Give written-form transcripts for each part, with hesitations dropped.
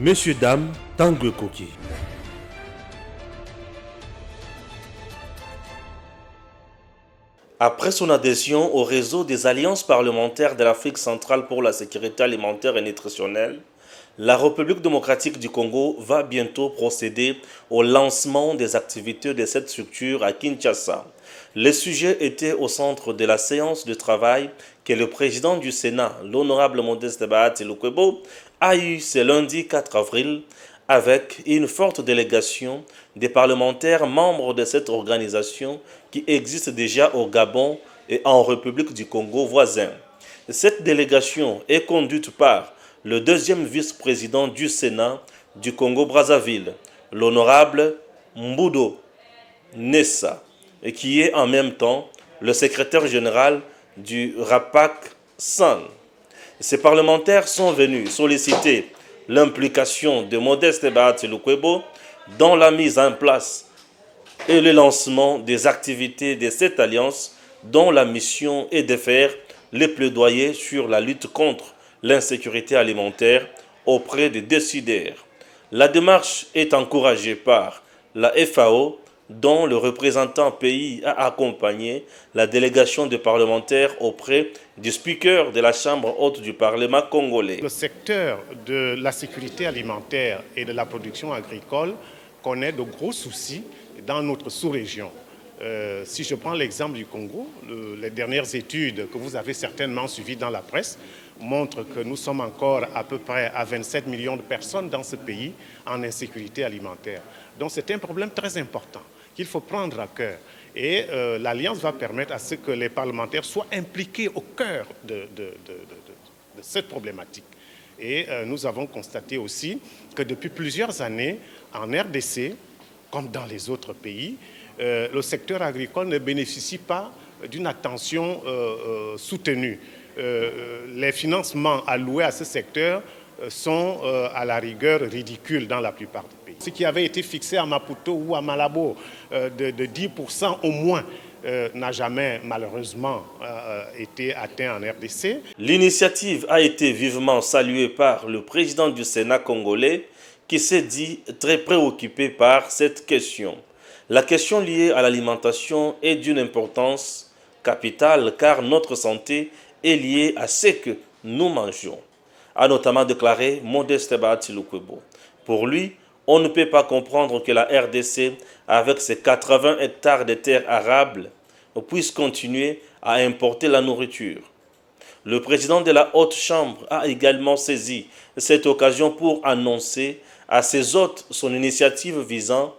Messieurs, dames, Tanguy Koki. Après son adhésion au réseau des alliances parlementaires de l'Afrique centrale pour la sécurité alimentaire et nutritionnelle, la République démocratique du Congo va bientôt procéder au lancement des activités de cette structure à Kinshasa. Le sujet était au centre de la séance de travail que le président du Sénat, l'honorable Modeste Bahati Lukwebo, a eu ce lundi 4 avril avec une forte délégation des parlementaires membres de cette organisation qui existe déjà au Gabon et en République du Congo voisin. Cette délégation est conduite par le deuxième vice-président du Sénat du Congo-Brazzaville, l'honorable Mbudo Nessa, et qui est en même temps le secrétaire général du RAPAC SAN. Ces parlementaires sont venus solliciter l'implication de Modeste Bahati Lukwebo dans la mise en place et le lancement des activités de cette alliance dont la mission est de faire les plaidoyers sur la lutte contre l'insécurité alimentaire auprès des décideurs. La démarche est encouragée par la FAO, dont le représentant pays a accompagné la délégation de parlementaires auprès du speaker de la Chambre haute du Parlement congolais. Le secteur de la sécurité alimentaire et de la production agricole connaît de gros soucis dans notre sous-région. Si je prends l'exemple du Congo, les dernières études que vous avez certainement suivies dans la presse montrent que nous sommes encore à peu près à 27 millions de personnes dans ce pays en insécurité alimentaire. Donc c'est un problème très important qu'il faut prendre à cœur. Et l'Alliance va permettre à ce que les parlementaires soient impliqués au cœur de cette problématique. Et nous avons constaté aussi que depuis plusieurs années, en RDC, comme dans les autres pays, le secteur agricole ne bénéficie pas d'une attention soutenue. Les financements alloués à ce secteur sont à la rigueur ridicules dans la plupart des pays. Ce qui avait été fixé à Maputo ou à Malabo de 10% au moins n'a jamais malheureusement été atteint en RDC. L'initiative a été vivement saluée par le président du Sénat congolais qui s'est dit très préoccupé par cette question. La question liée à l'alimentation est d'une importance capitale car notre santé est liée à ce que nous mangeons, a notamment déclaré Modeste Bahati Lukwebo. Pour lui, on ne peut pas comprendre que la RDC, avec ses 80 hectares de terres arables, puisse continuer à importer la nourriture. Le président de la Haute Chambre a également saisi cette occasion pour annoncer à ses hôtes son initiative visant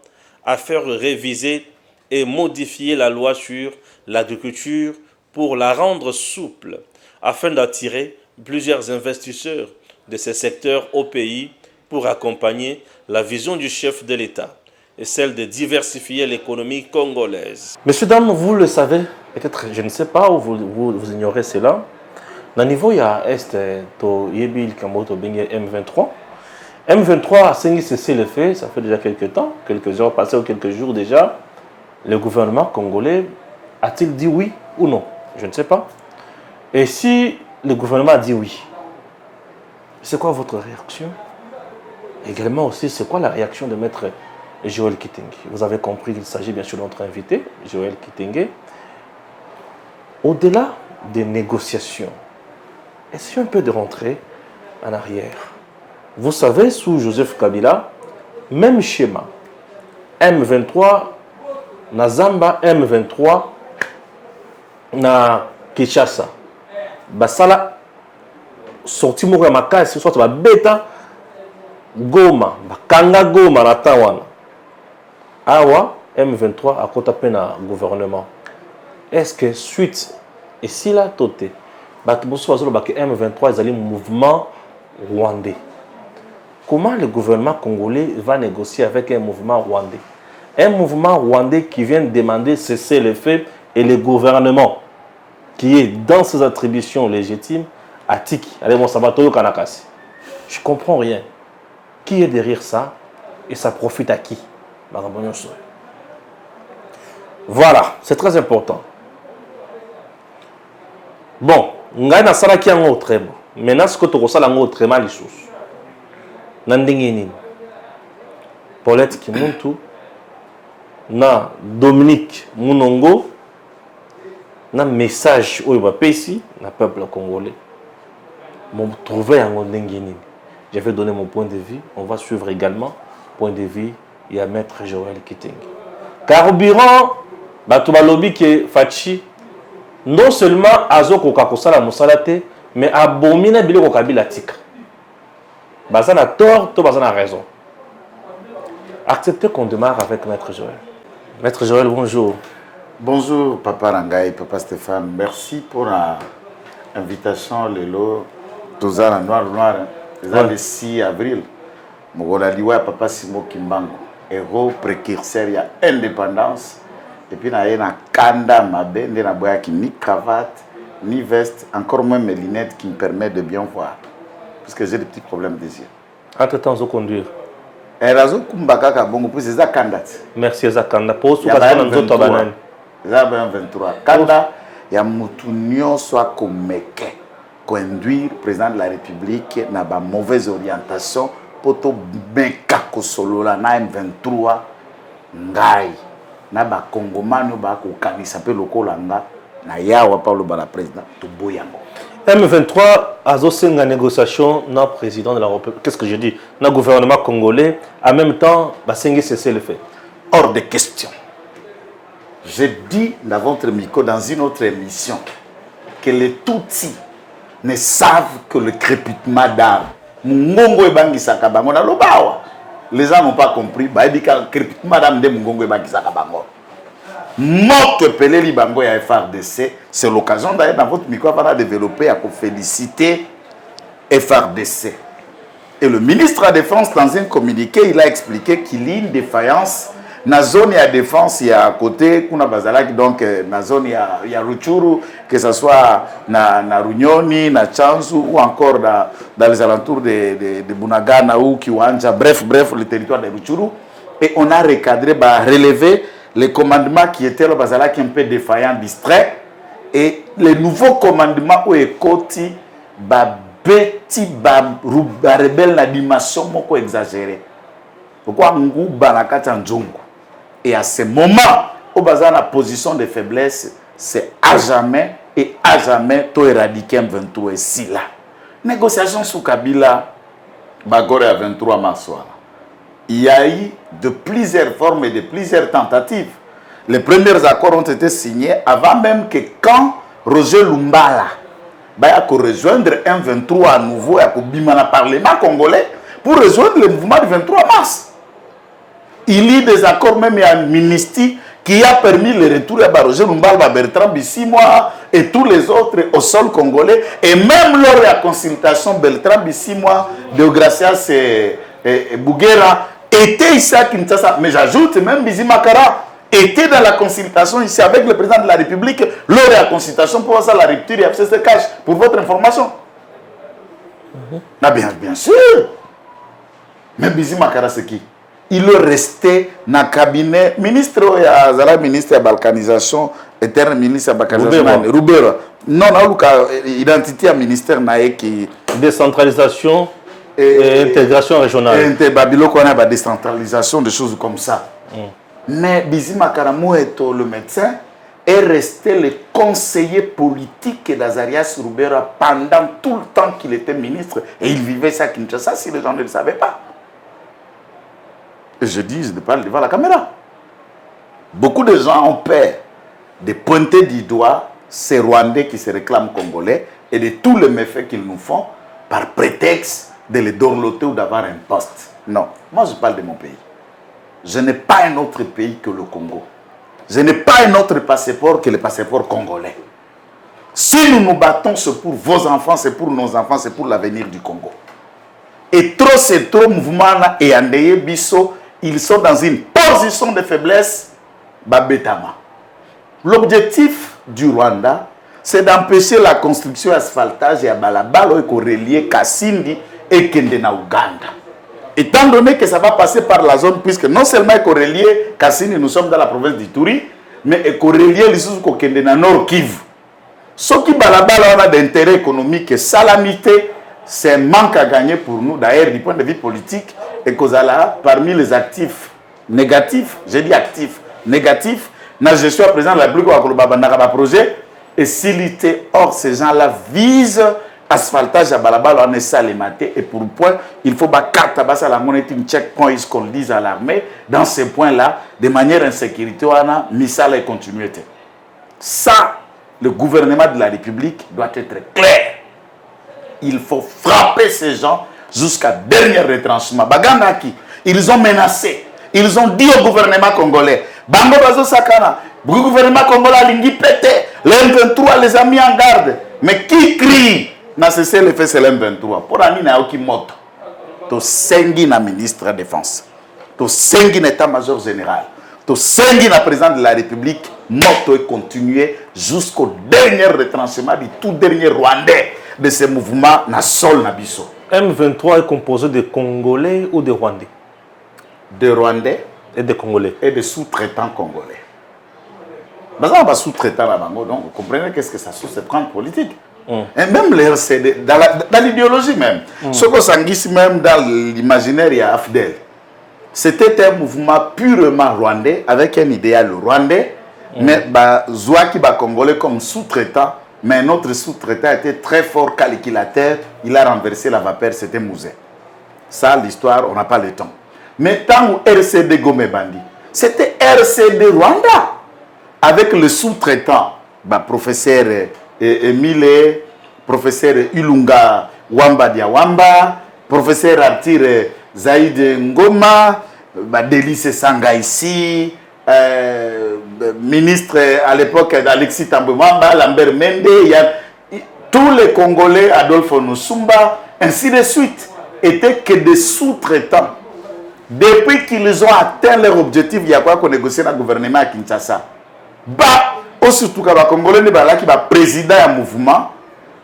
à faire réviser et modifier la loi sur l'agriculture pour la rendre souple, afin d'attirer plusieurs investisseurs de ces secteurs au pays pour accompagner la vision du chef de l'État et celle de diversifier l'économie congolaise. Messieurs, dames, vous le savez, peut-être, je ne sais pas, ou vous ignorez cela. Dans le niveau, il y a M23. M23 a cessé le fait, ça fait déjà quelques temps, quelques heures passées ou quelques jours déjà. Le gouvernement congolais a-t-il dit oui ou non? Je ne sais pas. Et si le gouvernement a dit oui, c'est quoi votre réaction? Également aussi, c'est quoi la réaction de maître Joël Kitenge? Vous avez compris qu'il s'agit bien sûr de notre invité, Joël Kitenge. Au-delà des négociations, essayons un peu de rentrer en arrière. Vous savez, sous Joseph Kabila, même schéma. M23, na Zamba, M23, na Kinshasa. Basala, sorti moko ya makasi, soit ba beta, Goma, bakanga Goma na Tawana. Awa, M23 a kota pe na gouvernement. Est-ce que suite, et si la tote, Batoubousou Azolo Bake M23 est allé mouvement rwandais. Comment le gouvernement congolais va négocier avec un mouvement rwandais? Un mouvement rwandais qui vient demander cesser les faits et le gouvernement qui est dans ses attributions légitimes à Tiki. Allez, mon Sabatoyo Kanakasi. Je ne comprends rien. Qui est derrière ça et ça profite à qui? Voilà, c'est très important. Bon, on a un salaki en autre. Maintenant, ce que tu as un autre mal, Nandingini. Paulette Kimuntu. Na Dominique Mounongo. Na message où il va ici, na peuple congolais. Mon trouver un Nandingini. Je vais donner mon point de vue. On va suivre également point de vue. Il y a Maître Joël Kitenge. Carburant, Batouba Lobby qui est Fachi. Non seulement Azo Kokakosala Mosalate, mais Abomina Bilo Kokabila Tika. Bazan a tort, tout Bazan a raison. Acceptez qu'on démarre avec Maître Joël. Maître Joël, bonjour. Bonjour, Papa Rangaï, Papa Stéphane. Merci pour l'invitation. Lelo, Tozana Noir, le 6 avril. Mogolaliwa, Papa Simo Kimbango. Héros précurseur, il y a indépendance. Et puis, il y a un kanda mabe, il y a ni cravate, ni veste, encore moins mes lunettes qui me permettent de bien voir. Parce que j'ai des petits problèmes des yeux. Entre-temps, je conduire. Merci, Zakanda. Pour ce que nous avons fait, 23. Kanda, il y a Moutounion soit comme meke. Conduire le président de la République n'a pas mauvaise orientation. Poto beka kosolo la na M23 ngai na ba kongomano ba ko kanisa pe lokola nga na yawa Paulo bala président to boyango. M23 a une négociation na président de la République. Qu'est-ce que je dis? Na gouvernement congolais en même temps ba sengi cesser le fait. Hors de question. J'ai dit dans votre micro dans une autre émission que les Tutsis ne savent que le crépitement d'armes. Mungongo ebangisaka bango na lobawa. Les gens n'ont pas compris. Ba ebika madame de Mungongo ebangisaka bango. Moto peleli bango ya FRDC, c'est l'occasion d'aller dans votre micro pour développer à féliciter FRDC. Et le ministre de la Défense dans un communiqué, il a expliqué qu'il y a une défaillance na zone ya défense il y a à côté kuna bazalaki donc na zone ya Ruchuru, que ce soit na Runyoni, na Chanzu ou encore dans les alentours de Bunagana ou Kiwanja, bref le territoire de Ruchuru, et on a recadré, relevé les commandements qui étaient le bazalaki un peu défaillants, distraits, et les nouveaux commandements où ekoti beti rebelle na dimension moko exagérée. Pourquoi Ngouba na kati njongo? Et à ce moment, au bazar la position de faiblesse, c'est à jamais tout éradiquer M23 ici là. Négociation sous Kabila, Bagore à 23 mars. Il y a eu de plusieurs formes et de plusieurs tentatives. Les premiers accords ont été signés avant même que quand Roger Lumbala a rejoindre M23 à nouveau et à le Parlement congolais pour rejoindre le mouvement du 23 mars. Il y a des accords même à Ministie qui a permis le retour à Roger Lumbala, Bertrand Bissimoa et tous les autres au sol congolais. Et même lors de la consultation, Bertrand Bissimoa, Deogracias et Bouguera étaient ici à Kinshasa. Mais j'ajoute, même Bizimakara était dans la consultation ici avec le président de la République lors de la consultation pour voir ça, la rupture et se cache. Pour votre information. Bien sûr. Même Bizimakara, c'est qui? Il est resté dans le cabinet ministre de la balkanisation, éternel ministre de la balkanisation, Roubera. Non, identité à ministère qui décentralisation et intégration régionale. Babylone a la décentralisation, des choses comme ça. Mais Bizima Karamoeto, le médecin, est resté le conseiller politique d'Azarias Roubera pendant tout le temps qu'il était ministre et il vivait ça à Kinshasa si les gens ne le savaient pas. Je dis, je parle devant la caméra. Beaucoup de gens ont peur de pointer du doigt ces Rwandais qui se réclament congolais et de tous les méfaits qu'ils nous font par prétexte de les dorloter ou d'avoir un poste. Non, moi je parle de mon pays. Je n'ai pas un autre pays que le Congo. Je n'ai pas un autre passeport que le passeport congolais. Si nous nous battons, c'est pour vos enfants, c'est pour nos enfants, c'est pour l'avenir du Congo. Et trop, c'est trop mouvement et Andeye Bisso, ils sont dans une position de faiblesse, Babetama. L'objectif du Rwanda, c'est d'empêcher la construction asphaltage et à Balabalo et relier Kasindi et Kendena Ouganda. Étant donné que ça va passer par la zone, puisque non seulement est relié Kasindi, nous sommes dans la province d'Ituri, mais est relié l'Issou Kendena Nord Kivu. Ce qui Balabalo a d'intérêt économique et salamité c'est un manque à gagner pour nous, d'ailleurs, du point de vue politique, et que là, parmi les actifs négatifs, j'ai dit actifs négatifs, je suis président de la République au projet, et s'il était hors, ces gens-là visent asphaltage à balabala, on est salimaté, et pour point, il faut que la monnaie une checkpoint, ce qu'on dise à l'armée, dans ces points-là, de manière insécurité, on a mis ça et continuité. Ça, le gouvernement de la République doit être clair. Il faut frapper ces gens jusqu'à dernier retranchement. Bagandaki, ils ont menacé. Ils ont dit au gouvernement congolais, Bango Bazo Sakana, le gouvernement congolais a lingi pété. L'M23 les a mis en garde. Mais qui crie? N'a cessé le fait, c'est l'M23. Pour Ami n'a aucun mot. To sengi na ministre de la Défense. To sengi na état-major général. To sengi na président de la République. Moto et continuer jusqu'au dernier retranchement du tout dernier Rwandais de ce mouvement na sol na biso. M23 est composé de Congolais ou de Rwandais? De Rwandais et de Congolais. Et de sous-traitants congolais. Parce qu'on sous-traitant là, donc vous comprenez qu'est-ce que ça sous-traitant politique. Et même les RCD, dans l'idéologie même, ce que ça existe même dans l'imaginaire, il y a AFDEL. C'était un mouvement purement rwandais, avec un idéal rwandais, mais Zouaki Congolais comme sous-traitant, mais notre sous-traitant était très fort calculateur, il a renversé la vapeur, c'était Mouzé. Ça, l'histoire, on n'a pas le temps. Mais tant où RCD Gomé Bandi, c'était RCD Rwanda, avec le sous-traitant, professeur Emile, professeur Ilunga Wamba Diawamba, professeur Artir Zaïd Ngoma, Délice Sanga ici, ministre à l'époque d'Alexis Tambouamba, Lambert Mende, il y a tous les Congolais, Adolphe Nusumba, ainsi de suite, étaient que des sous-traitants. Depuis qu'ils ont atteint leur objectif, il y a quoi qu'on négocie dans le gouvernement à Kinshasa. Surtout quand les Congolais qui est président du mouvement,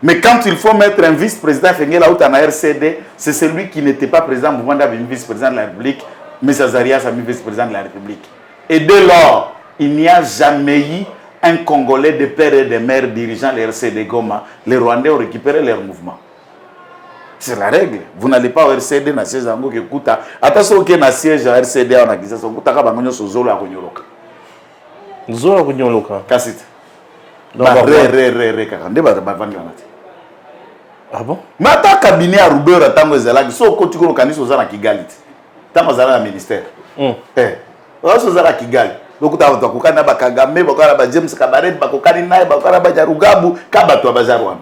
mais quand il faut mettre un vice-président RCD, c'est celui qui n'était pas président du mouvement, vice-président de la République, M. Zarias a mis vice-président de la République. Et dès lors, il n'y a jamais eu un Congolais de père et de mère dirigeant les RCD Goma. Les Rwandais ont récupéré leur mouvement. C'est la règle. Vous n'allez pas au RCD dans ces angles qui écoutent. Attention qu'il y a un siège à RCD en Akisa, vous avez un Zolo à Ronyoloka. Zolo à Ronyoloka. Kassit. Ah bon? Mais attends, cabinet à Roubaix, attends, vous allez so quand tu connais organisé aux ans Kigali. Tant vous allez au ministère. Aux ans Kigali. Donc tu as bakokana bakagame, bakara ba James Kabaré, bakokani nae, bakara ba Jarugabu, kabato bazarwana.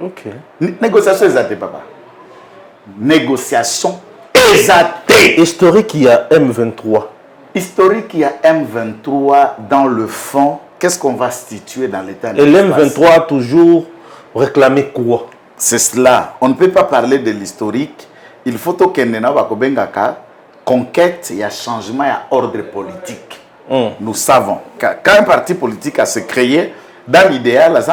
OK. Négociation exacte papa. Négociation exacte. Historique il y a M23. Historique, il y a M23 dans le fond. Qu'est-ce qu'on va situer dans l'état? Et l'M23 a toujours réclamé quoi? C'est cela. On ne peut pas parler de l'historique. Il faut que nous conquête, il y a changement, il y a ordre politique. Nous savons quand un parti politique a se créé, dans l'idéal,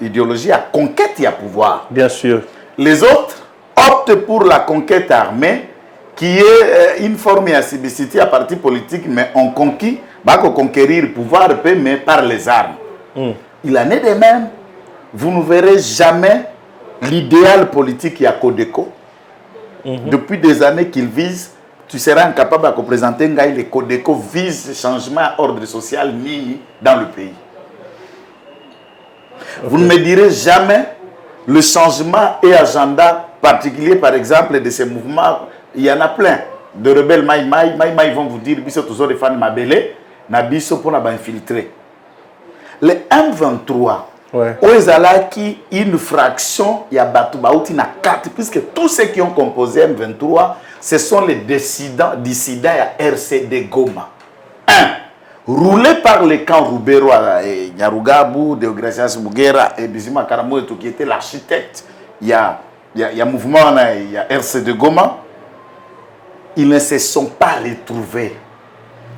l'idéologie, il y a conquête, il y a pouvoir. Bien sûr. Les autres optent pour la conquête armée, qui est une forme de à parti politique, mais on conquit, conquérir le pouvoir, mais par les armes. Il en est de même. Vous ne verrez jamais l'idéal politique à Codeco. Depuis des années qu'il vise, tu seras incapable de représenter les Codeco vise changement à ordre social ni dans le pays. Vous ne me direz jamais le changement et agenda particulier, par exemple, de ces mouvements. Il y en a plein de rebelles Maï, ils vont vous dire biso toujours des fans mabélé, na biso pour infiltrer. Le M23, qui une fraction, il y a Batoubaouti na 4, puisque tous ceux qui ont composé M23, ce sont les dissidents à RCD Goma. 1. Roulés par les camps Roubero et Nyarugabu, Deogracias Mugera et Bizima Karamou, qui était l'architecte. Il y a mouvement, il y a RCD Goma. Ils ne se sont pas retrouvés.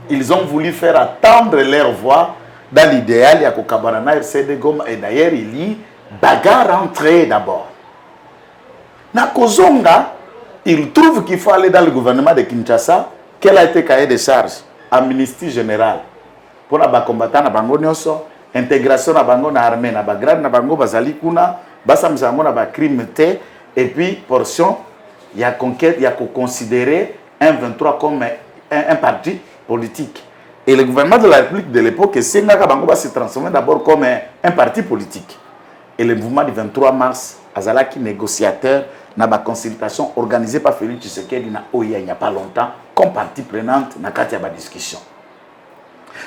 Ils ont voulu faire attendre leur voix. Dans l'idéal, il y a Kokabarana, RCD Goma. Et d'ailleurs, il y a bagarre entre eux d'abord. Nakozonga, il trouve qu'il faut aller dans le gouvernement de Kinshasa. Quel a été cahier de charge? Amnistie générale. Pour les combattants, intégration dans l'armée, dans la grande bazali kuna, basa mzangona ba crime te et puis portion il y a conquête, il y a considérer un 23 comme un parti politique. Et le gouvernement de la République de l'époque, Senghaka Bango va se transformer d'abord comme un parti politique. Et le mouvement du 23 mars, Azalaki négociateur, n'a pas consultation organisée par Félix Tshisekedi il n'y a pas longtemps, comme partie prenante dans la discussion.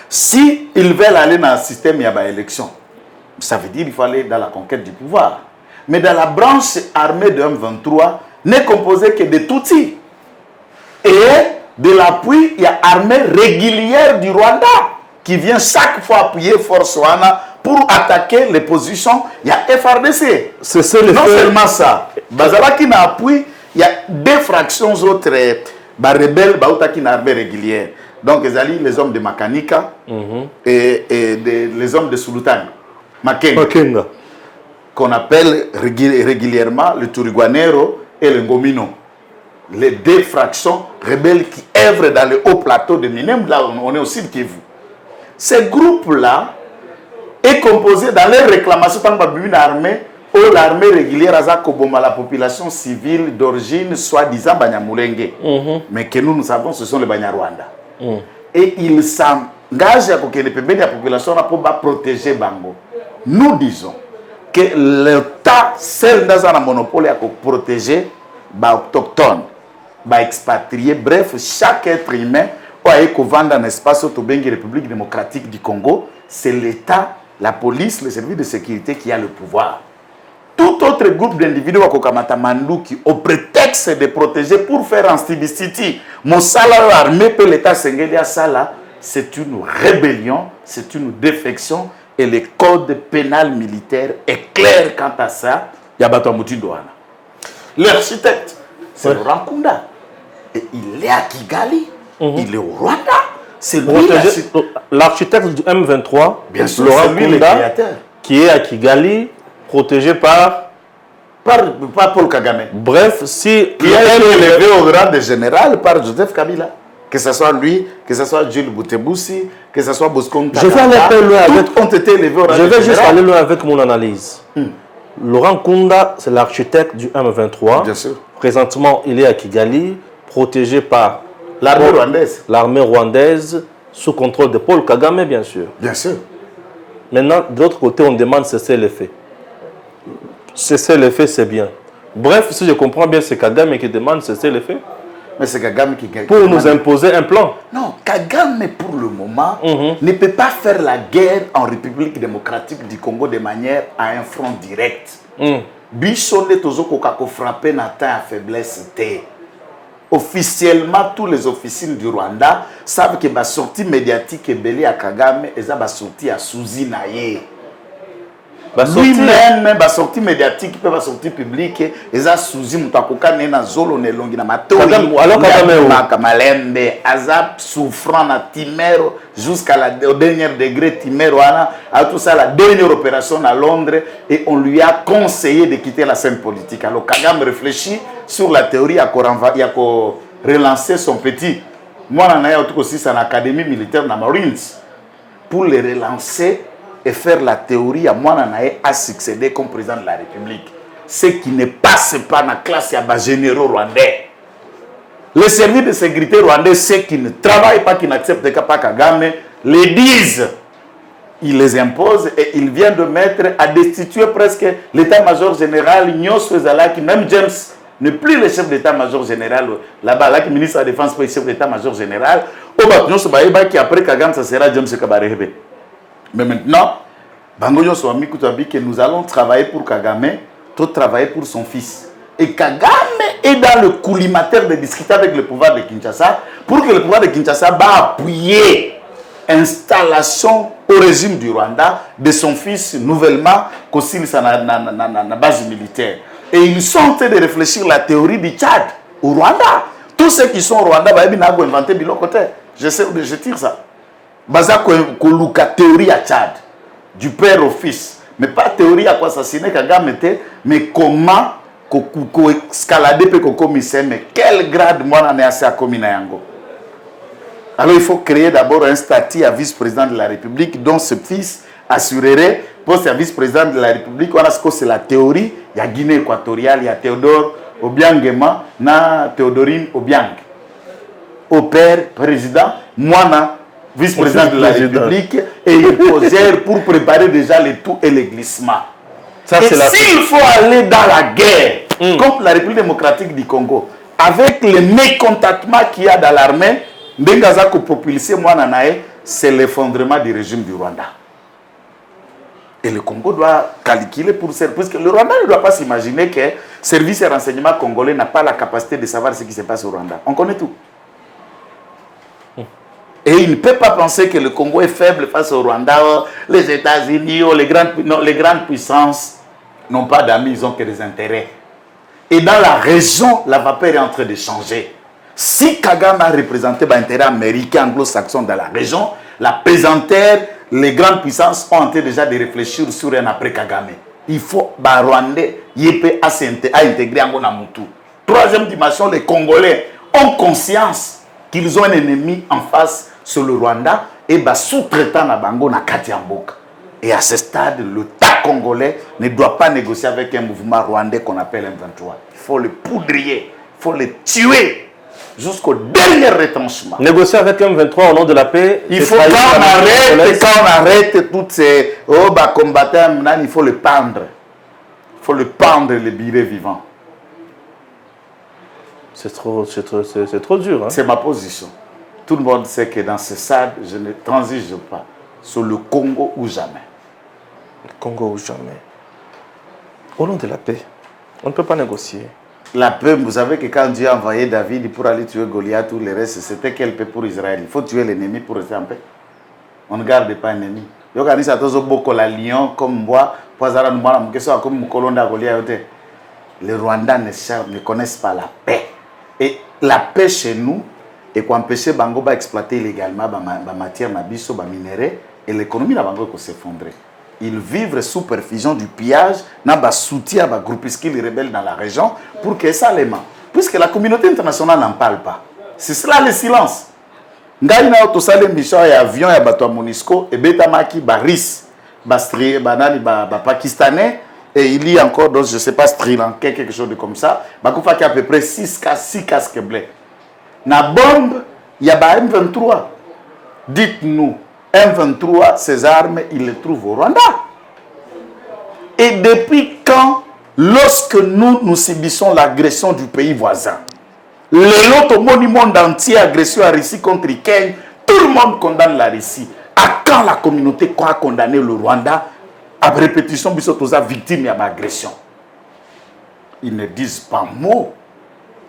Si ils veulent aller dans le système, il y a élection. Ça veut dire qu'il faut aller dans la conquête du pouvoir. Mais dans la branche armée de M23, n'est composée que de Tutsis. Et de l'appui, il y a l'armée régulière du Rwanda qui vient chaque fois appuyer Force Wana pour attaquer les positions. Il y a FRDC. C'est ça le non seulement ça. Bazala qui n'a appui, il y a des fractions autres rebelles qui n'ont armée régulière. Donc, les hommes de Makanika et les hommes de Sultan Makenga. Qu'on appelle régulièrement le Turiguanero et le Ngomino. Les deux fractions rebelles qui œuvrent dans le haut plateau de Minem, là on est au sud Kivu. Ce groupe-là est composé dans les réclamations par l'armée ou l'armée régulière à Zakoboma, la population civile d'origine soi-disant Banyamulenge. Mais que nous savons, ce sont les Banyarwanda. Et ils s'engagent à que la population pour protéger Bango. Nous disons que l'État, seul dans un monopole, a protéger les autochtones, les expatriés, bref, chaque être humain qui vend dans l'espace autobengi République démocratique du Congo, c'est l'État, la police, le service de sécurité qui a le pouvoir. Tout autre groupe d'individus qui, au prétexte de protéger pour faire un stibicity, mon salaire armé peut l'État Sengelia Sala, c'est une rébellion, c'est une défection. Et le code pénal militaire est clair quant à ça. Il y a Batamouti Douana. L'architecte, c'est Laurent Kunda. Et il est à Kigali. Il est au Rwanda. C'est lui l'architecte du M23, bien sûr, Laurent lui Kunda, le créateur. Qui est à Kigali, protégé par Paul Kagame. Bref, si qui a été élevé au rang de général par Joseph Kabila. Que ce soit lui, que ce soit Jules Bouteboussi, que ce soit Bosco Ntaganda. Je vais aller plus loin avec. Ont été élevés au rang Je de vais général. juste aller loin avec mon analyse. Laurent Kunda, c'est l'architecte du M23. Bien sûr. Présentement, il est à Kigali, protégé par l'armée rwandaise. L'armée rwandaise, sous contrôle de Paul Kagame, bien sûr. Bien sûr. Maintenant, de l'autre côté, on demande cesser les faits. Cesser les faits, c'est bien. Bref, si je comprends bien, c'est Kagame qui demande cesser les faits. Mais c'est Kagame qui... Pour nous imposer un plan. Non, Kagame, pour le moment, ne peut pas faire la guerre en République démocratique du Congo de manière à un front direct. Bichonde Tozoko Kako frappé n'a à faiblesse. Officiellement, tous les officiers du Rwanda savent que la sortie médiatique est belée à Kagame et la sortie à Souzi Naye. Lui-même, la sortie médiatique, la sortie publique, et ça Souzi Mutakoka Nena Zolo Nelongi na Matori. Alors Kagame Kamalembe, Azap souffrant na Timero jusqu'au dernier degré Timero, à tout ça la dernière opération à Londres et on lui a conseillé de quitter la scène politique. Alors Kagame réfléchit sur la théorie à relancer son petit. Moi, je aussi en académie militaire na Marines pour le relancer et faire la théorie à moi à succéder comme président de la République. Ce qui ne passe pas dans la classe à généraux rwandais. Les services de sécurité rwandais, ceux qui ne travaillent pas, qui n'acceptent pas Kagame, les disent. Ils les imposent et ils viennent de mettre à destituer presque l'état-major général Nyos Wezalaki, même James n'est plus le chef d'état-major général là-bas, là, le ministre de la Défense, pas le chef d'état-major général. Qui après Kagame, ça sera James Kabarebe. Mais maintenant, Bangoyo Swami Koutabi, que nous allons travailler pour Kagame, tout travailler pour son fils. Et Kagame est dans le collimateur de discuter avec le pouvoir de Kinshasa pour que le pouvoir de Kinshasa va appuyer l'installation au régime du Rwanda de son fils nouvellement consigne na base militaire. Et ils sont en train de réfléchir la théorie du Tchad au Rwanda. Tous ceux qui sont au Rwanda, ils ont inventé de l'autre côté. Je tire ça. Baza Koluka théorie à Tchad, du père au fils. Mais pas théorie à quoi assassiner Kagame, mais comment escalader pour commissaire, mais quel grade moi on est assez à Kominayango. Alors il faut créer d'abord un statut à vice-président de la République dont ce fils assurerait poste à vice-président de la République. On a ce que c'est la théorie. Il y a Guinée équatoriale, il y a Théodore Obiangema, na Théodorine Obiang. Au père, président, moi, na vice-président de la République, et il gère pour préparer déjà les tout et les glissements. Ça, et s'il faut aller dans la guerre contre la République démocratique du Congo, avec le mécontentement qu'il y a dans l'armée, Ndengazako propulsé moi nanae, c'est l'effondrement du régime du Rwanda. Et le Congo doit calculer pour ça, parce que le Rwanda ne doit pas s'imaginer que le service de renseignement congolais n'a pas la capacité de savoir ce qui se passe au Rwanda. On connaît tout. Et il ne peut pas penser que le Congo est faible face au Rwanda, les États-Unis, les grandes puissances n'ont pas d'amis, ils n'ont que des intérêts. Et dans la région, la vapeur est en train de changer. Si Kagame a représenté l'intérêt américain, anglo-saxon dans la région, la pesanteur, les grandes puissances ont en train déjà de réfléchir sur un après Kagame. Il faut que Rwandais à intégrer Angola Moutou. Troisième dimension, les Congolais ont conscience qu'ils ont un ennemi en face sur le Rwanda et sous-traitant na bango na Katiamboka. Et à ce stade, l'État congolais ne doit pas négocier avec un mouvement rwandais qu'on appelle M23. Il faut le poudrier, il faut le tuer jusqu'au dernier retranchement. Négocier avec M23 au nom de la paix. Il faut quand on arrête toutes ces combattants, il faut le pendre. Il faut le pendre, le biret vivant. C'est trop dur. Hein? C'est ma position. Tout le monde sait que dans ce stade, je ne transige pas sur le Congo ou jamais. Le Congo ou jamais. Au nom de la paix, on ne peut pas négocier. La paix, vous savez que quand Dieu a envoyé David pour aller tuer Goliath, tout le reste, c'était quelle paix pour Israël? Il faut tuer l'ennemi pour rester en paix. On ne garde pas un ennemi. Le Rwandais ne connaissent pas la paix. Et la paix chez nous est qu'empêcher Bango d'exploiter illégalement la matière, la minerais, et l'économie va s'effondrer. Ils vivent sous perfusion du pillage, n'a soutien à groupuscules rebelles dans la région pour que ça les ment. Puisque la communauté internationale n'en parle pas. C'est cela le silence. Ngai na otosale mission ya avion ya bato Monisco et betamaki baris pakistanais et il y a encore d'autres, je sais pas, Sri Lankais, quelque chose de comme ça. Bakufa qui a à peu près 6 casques bleus. Na bombe, il y a M23. Dites-nous, M23, ces armes, ils les trouvent au Rwanda. Et depuis quand, lorsque nous subissons l'agression du pays voisin, l'autre monde entier, agression à Russie contre Kenya, tout le monde condamne la Russie. À quand la communauté croit condamner le Rwanda à répétition, ils sont tous victimes de l'agression? Ils ne disent pas mot.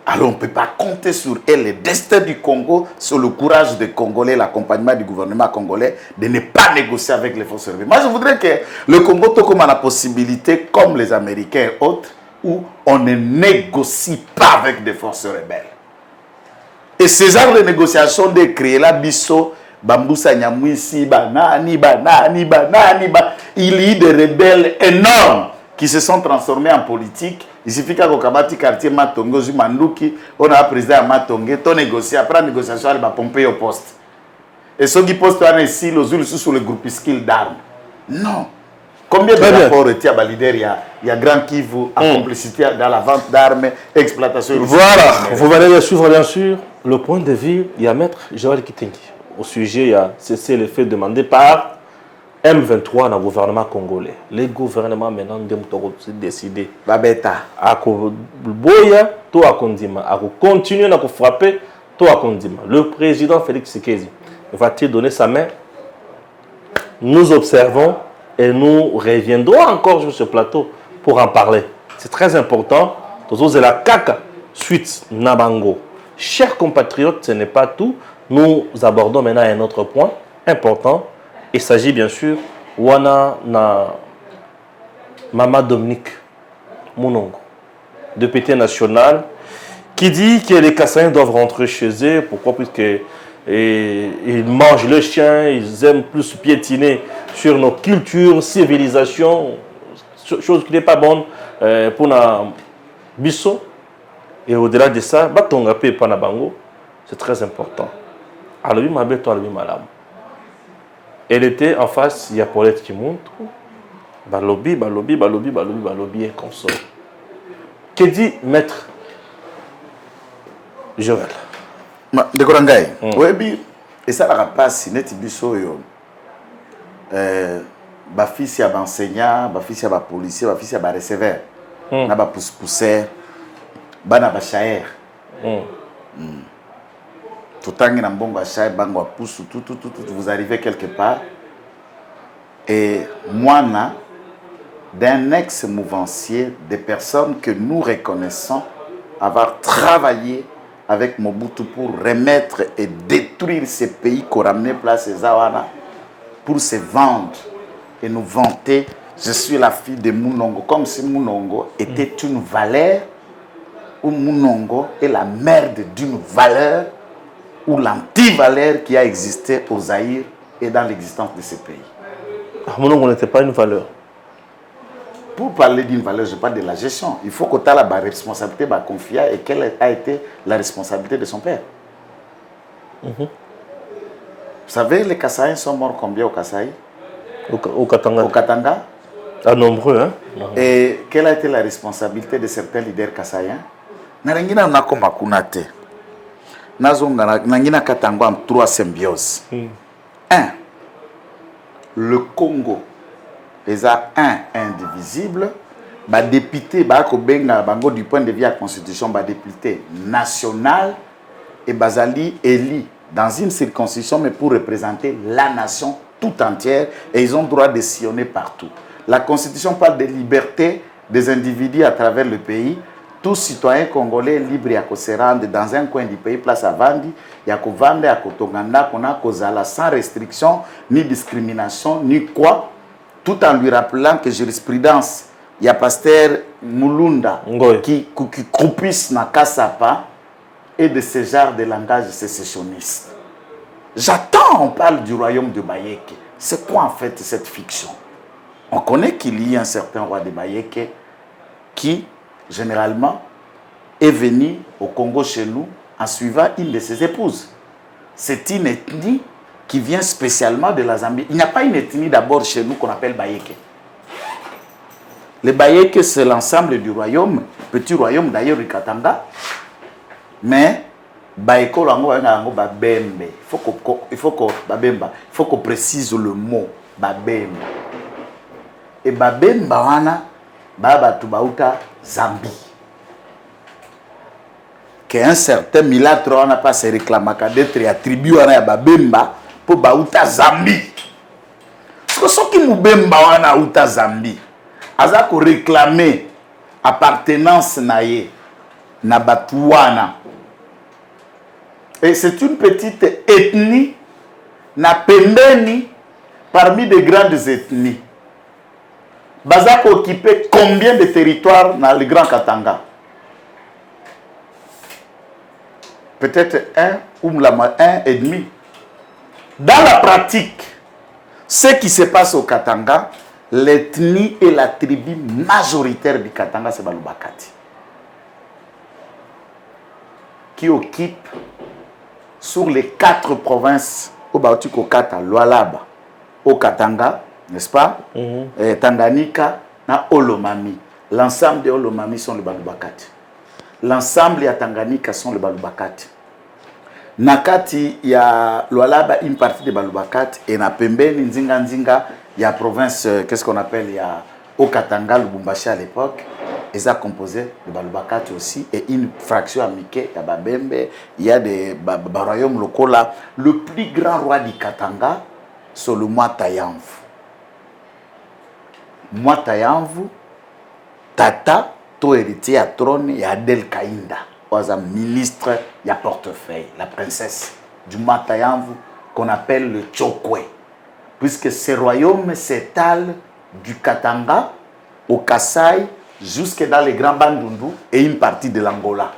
Alors on ne peut pas compter sur elle, le destin du Congo, sur le courage des Congolais, l'accompagnement du gouvernement congolais, de ne pas négocier avec les forces rebelles. Moi je voudrais que le Congo comme a la possibilité, comme les Américains et autres, où on ne négocie pas avec des forces rebelles. Et ces genres de négociations de créer la bisso, Bamboussa Nyamwisi, il y a des rebelles énormes qui se sont transformés en politique. Il suffit qu'à Kokabati quartier Matongo, Manduki, on a un président à Matongé, on négocie, après la négociation, elle va pomper au poste. Et ceux qui postent ici, les sur le groupuscule d'armes. Non. Combien de rapports étaient à leader il y a Grand Kivu, à complicité dans la vente d'armes, exploitation. Voilà, vous allez suivre bien sûr le point de vue. Il y a Maître Joël Kitengi. Au sujet, il y a cessé le fait demandé par M23 dans le gouvernement congolais. Les gouvernements maintenant ont décidé à boya to à kondima, à continuer à frapper to à kondima. Le président Félix Tshisekedi va-t-il donner sa main? Nous observons et nous reviendrons encore sur ce plateau pour en parler. C'est très important. Tous la caca suite Nabango. Chers compatriotes, ce n'est pas tout. Nous abordons maintenant un autre point important. Il s'agit bien sûr Wana na Mama Dominique Mounongo, député national, qui dit que les Kassaïens doivent rentrer chez eux. Pourquoi? Puisque ils mangent le chien, ils aiment plus piétiner sur nos cultures, civilisations, chose qui n'est pas bonne pour la bisso. Et au-delà de ça, Batonga Pe Panabango, c'est très important. Alors, ma bête, alors, malam. Elle était en face, il y a Paulette qui montre. Balobi et consort. Que dit maître Joël? De Korangai. Oui, et ça la passe, net biso yo. Ba fils ya enseignant, ba fils ya ba policier, ba fils ya ba receveur. Na ba pousse-pousser, ba na ba chaer. Tout temps na mbongo a chaer bango pousse tout vous arrivez quelque part. Et moi d'un ex-mouvancier, des personnes que nous reconnaissons avoir travaillé avec Mobutu pour remettre et détruire ces pays qu'on ramenait place et Zawana pour se vendre et nous vanter. Je suis la fille de Mounongo, comme si Mounongo était une valeur, ou Mounongo est la mère d'une valeur ou l'anti-valeur qui a existé au Zaïre et dans l'existence de ces pays. Mounongo n'était pas une valeur. Pour parler d'une valeur, je parle de la gestion. Il faut que tu aies la responsabilité de confier et quelle a été la responsabilité de son père. Vous savez, les Kassaïens sont morts combien au Kasaï? Au Katanga. Au Katanga. À nombreux, hein? Et quelle a été la responsabilité de certains leaders Kassaïens? Narengina nakoma kunate. Nazonga nangina Katanga en trois symbioses. Un, le Congo. Les a indivisible. Ba député ba ko benga bango du point de vue de la constitution ba député national et bazali éli dans une circonscription mais pour représenter la nation tout entière et ils ont droit de sillonner partout. La constitution parle de liberté des individus à travers le pays. Tout citoyen congolais libre à se rendre dans un coin du pays, place à Vandi, ya ko vendre à Kotonganda, kona kozala sans restriction ni discrimination ni quoi. Tout en lui rappelant que jurisprudence, il y a pasteur Mulunda qui croupisse na Kassapa et de ce genre de langage sécessionniste. J'attends, on parle du royaume de Bayeke. C'est quoi en fait cette fiction? On connaît qu'il y a un certain roi de Bayeke qui, généralement, est venu au Congo chez nous en suivant une de ses épouses. C'est une ethnie qui vient spécialement de la Zambie. Il n'y a pas une ethnie d'abord chez nous qu'on appelle Bayeke. Le Bayeke, c'est l'ensemble du royaume, petit royaume d'ailleurs du Katanga. Mais Bayeko Babembe. Il faut qu'on précise le mot Babembe. Et Babemba wana Baba Tubauta Zambie. Qu'un certain milâtre n'a pas se réclamé d'être attribué à Babemba pour Bauta Zambie. Parce que ceux qui nous bemba wana Uta Zambie, aza ko réclamer appartenance naie na Batuana. Et c'est une petite ethnie na pembeni parmi de grandes ethnies. Baza ko occuper combien de territoires dans le Grand Katanga? Peut-être un ou un et demi. Dans la pratique, ce qui se passe au Katanga, l'ethnie et la tribu majoritaire du Katanga, c'est Balubakati. Qui occupe sur les 4 provinces, au Baotik, au Kata, Lualaba, au Katanga, n'est-ce pas? Tanganyika, na Olomami. L'ensemble des Olomami sont les Balubakati. L'ensemble des Tanganyika sont les Balubakati. Nakati, il y a Lualaba, une partie de Balubakati, et na Pembeni, Nzinga Nzinga, il y a province, qu'est-ce qu'on appelle, il y a au Katanga, Lubumbashi à l'époque, et ça composé de Balubakati aussi, et une fraction à Miké, il y a Babembe, il y a des royaumes locaux là. Le plus grand roi du Katanga, c'est le Mwatayamvu. Mwatayamvu, Tata, to héritier à trône, il y a Adel Kainda. Un ministre, il y a portefeuille, la princesse du Mwatayamvu qu'on appelle le Tchokwe. Puisque ce royaume s'étale du Katanga au Kasaï jusque dans les grands Bandundu et une partie de l'Angola.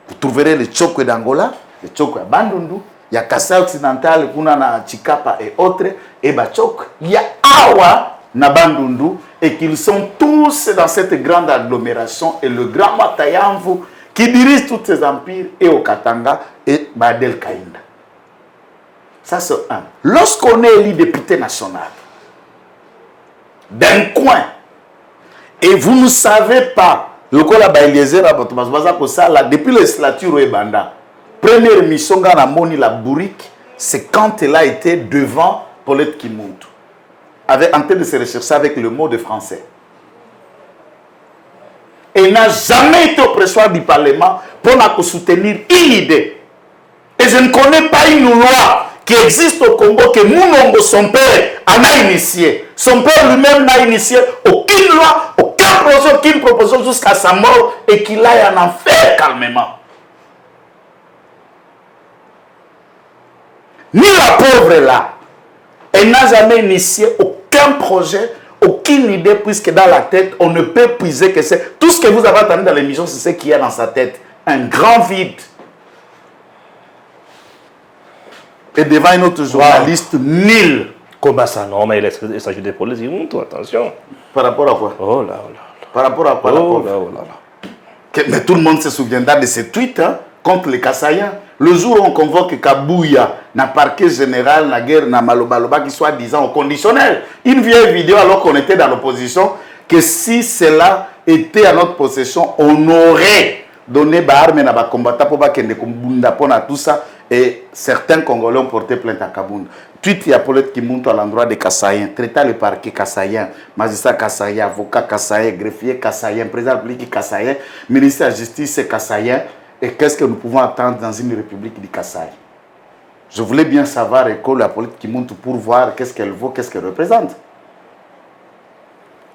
Vous trouverez le Tchokwe d'Angola, le Tchokwe à Bandundu, il y a Kasaï occidental, Kunana, Chikapa et autres, et Bachok, il y a Awa na Bandundu, et qu'ils sont tous dans cette grande agglomération, et le grand Mwatayamvu qui dirige tous ces empires, et au Katanga, et Badel Kainda. Ça, c'est un. Lorsqu'on est élu député national, d'un coin, et vous ne savez pas, le Kola Baïliézer, depuis la législature Ebanda, première mission dans la Moni, la bourrique, c'est quand elle a été devant Paulette Kimuntu, en train de se rechercher avec le mot de français. Elle n'a jamais été au pressoir du Parlement pour soutenir une idée. Et je ne connais pas une loi qui existe au Congo que Mounongo, son père, en a initié. Son père lui-même n'a initié aucune loi, aucun projet, aucune proposition jusqu'à sa mort et qu'il aille en enfer calmement. Ni la pauvre là, elle n'a jamais initié aucun projet, aucune idée, puisque dans la tête, on ne peut puiser que c'est. Tout ce que vous avez entendu dans l'émission, c'est ce qu'il y a dans sa tête. Un grand vide. Et devant une autre journaliste nulle. Comment ça? Non, mais il s'agit des politiques. Attention. Par rapport à quoi? Oh là là. Par rapport à quoi? Oh là là là. Mais tout le monde se souviendra de ces tweets contre les Kassaïens. Le jour où on convoque Kabouya, dans le parquet général, dans la guerre, dans Malobaloba, qui soit disant au conditionnel. Une vieille vidéo alors qu'on était dans l'opposition, que si cela était à notre possession, on aurait donné armes à des combattants pour tout ça. Et certains Congolais ont porté plainte à Kabound. Tweet, il y a Paulette Kimuntu à l'endroit des Kassaïens, traitant le parquet Kassaïen, magistrat Kassaïen, avocat Kassaïen, greffier Kassaïen, président de la République Kassaïen, ministre de la Justice Kassaïen. Et qu'est-ce que nous pouvons attendre dans une république du Kassai? Je voulais bien savoir la Paulette Kimuntu pour voir qu'est-ce qu'elle vaut, qu'est-ce qu'elle représente.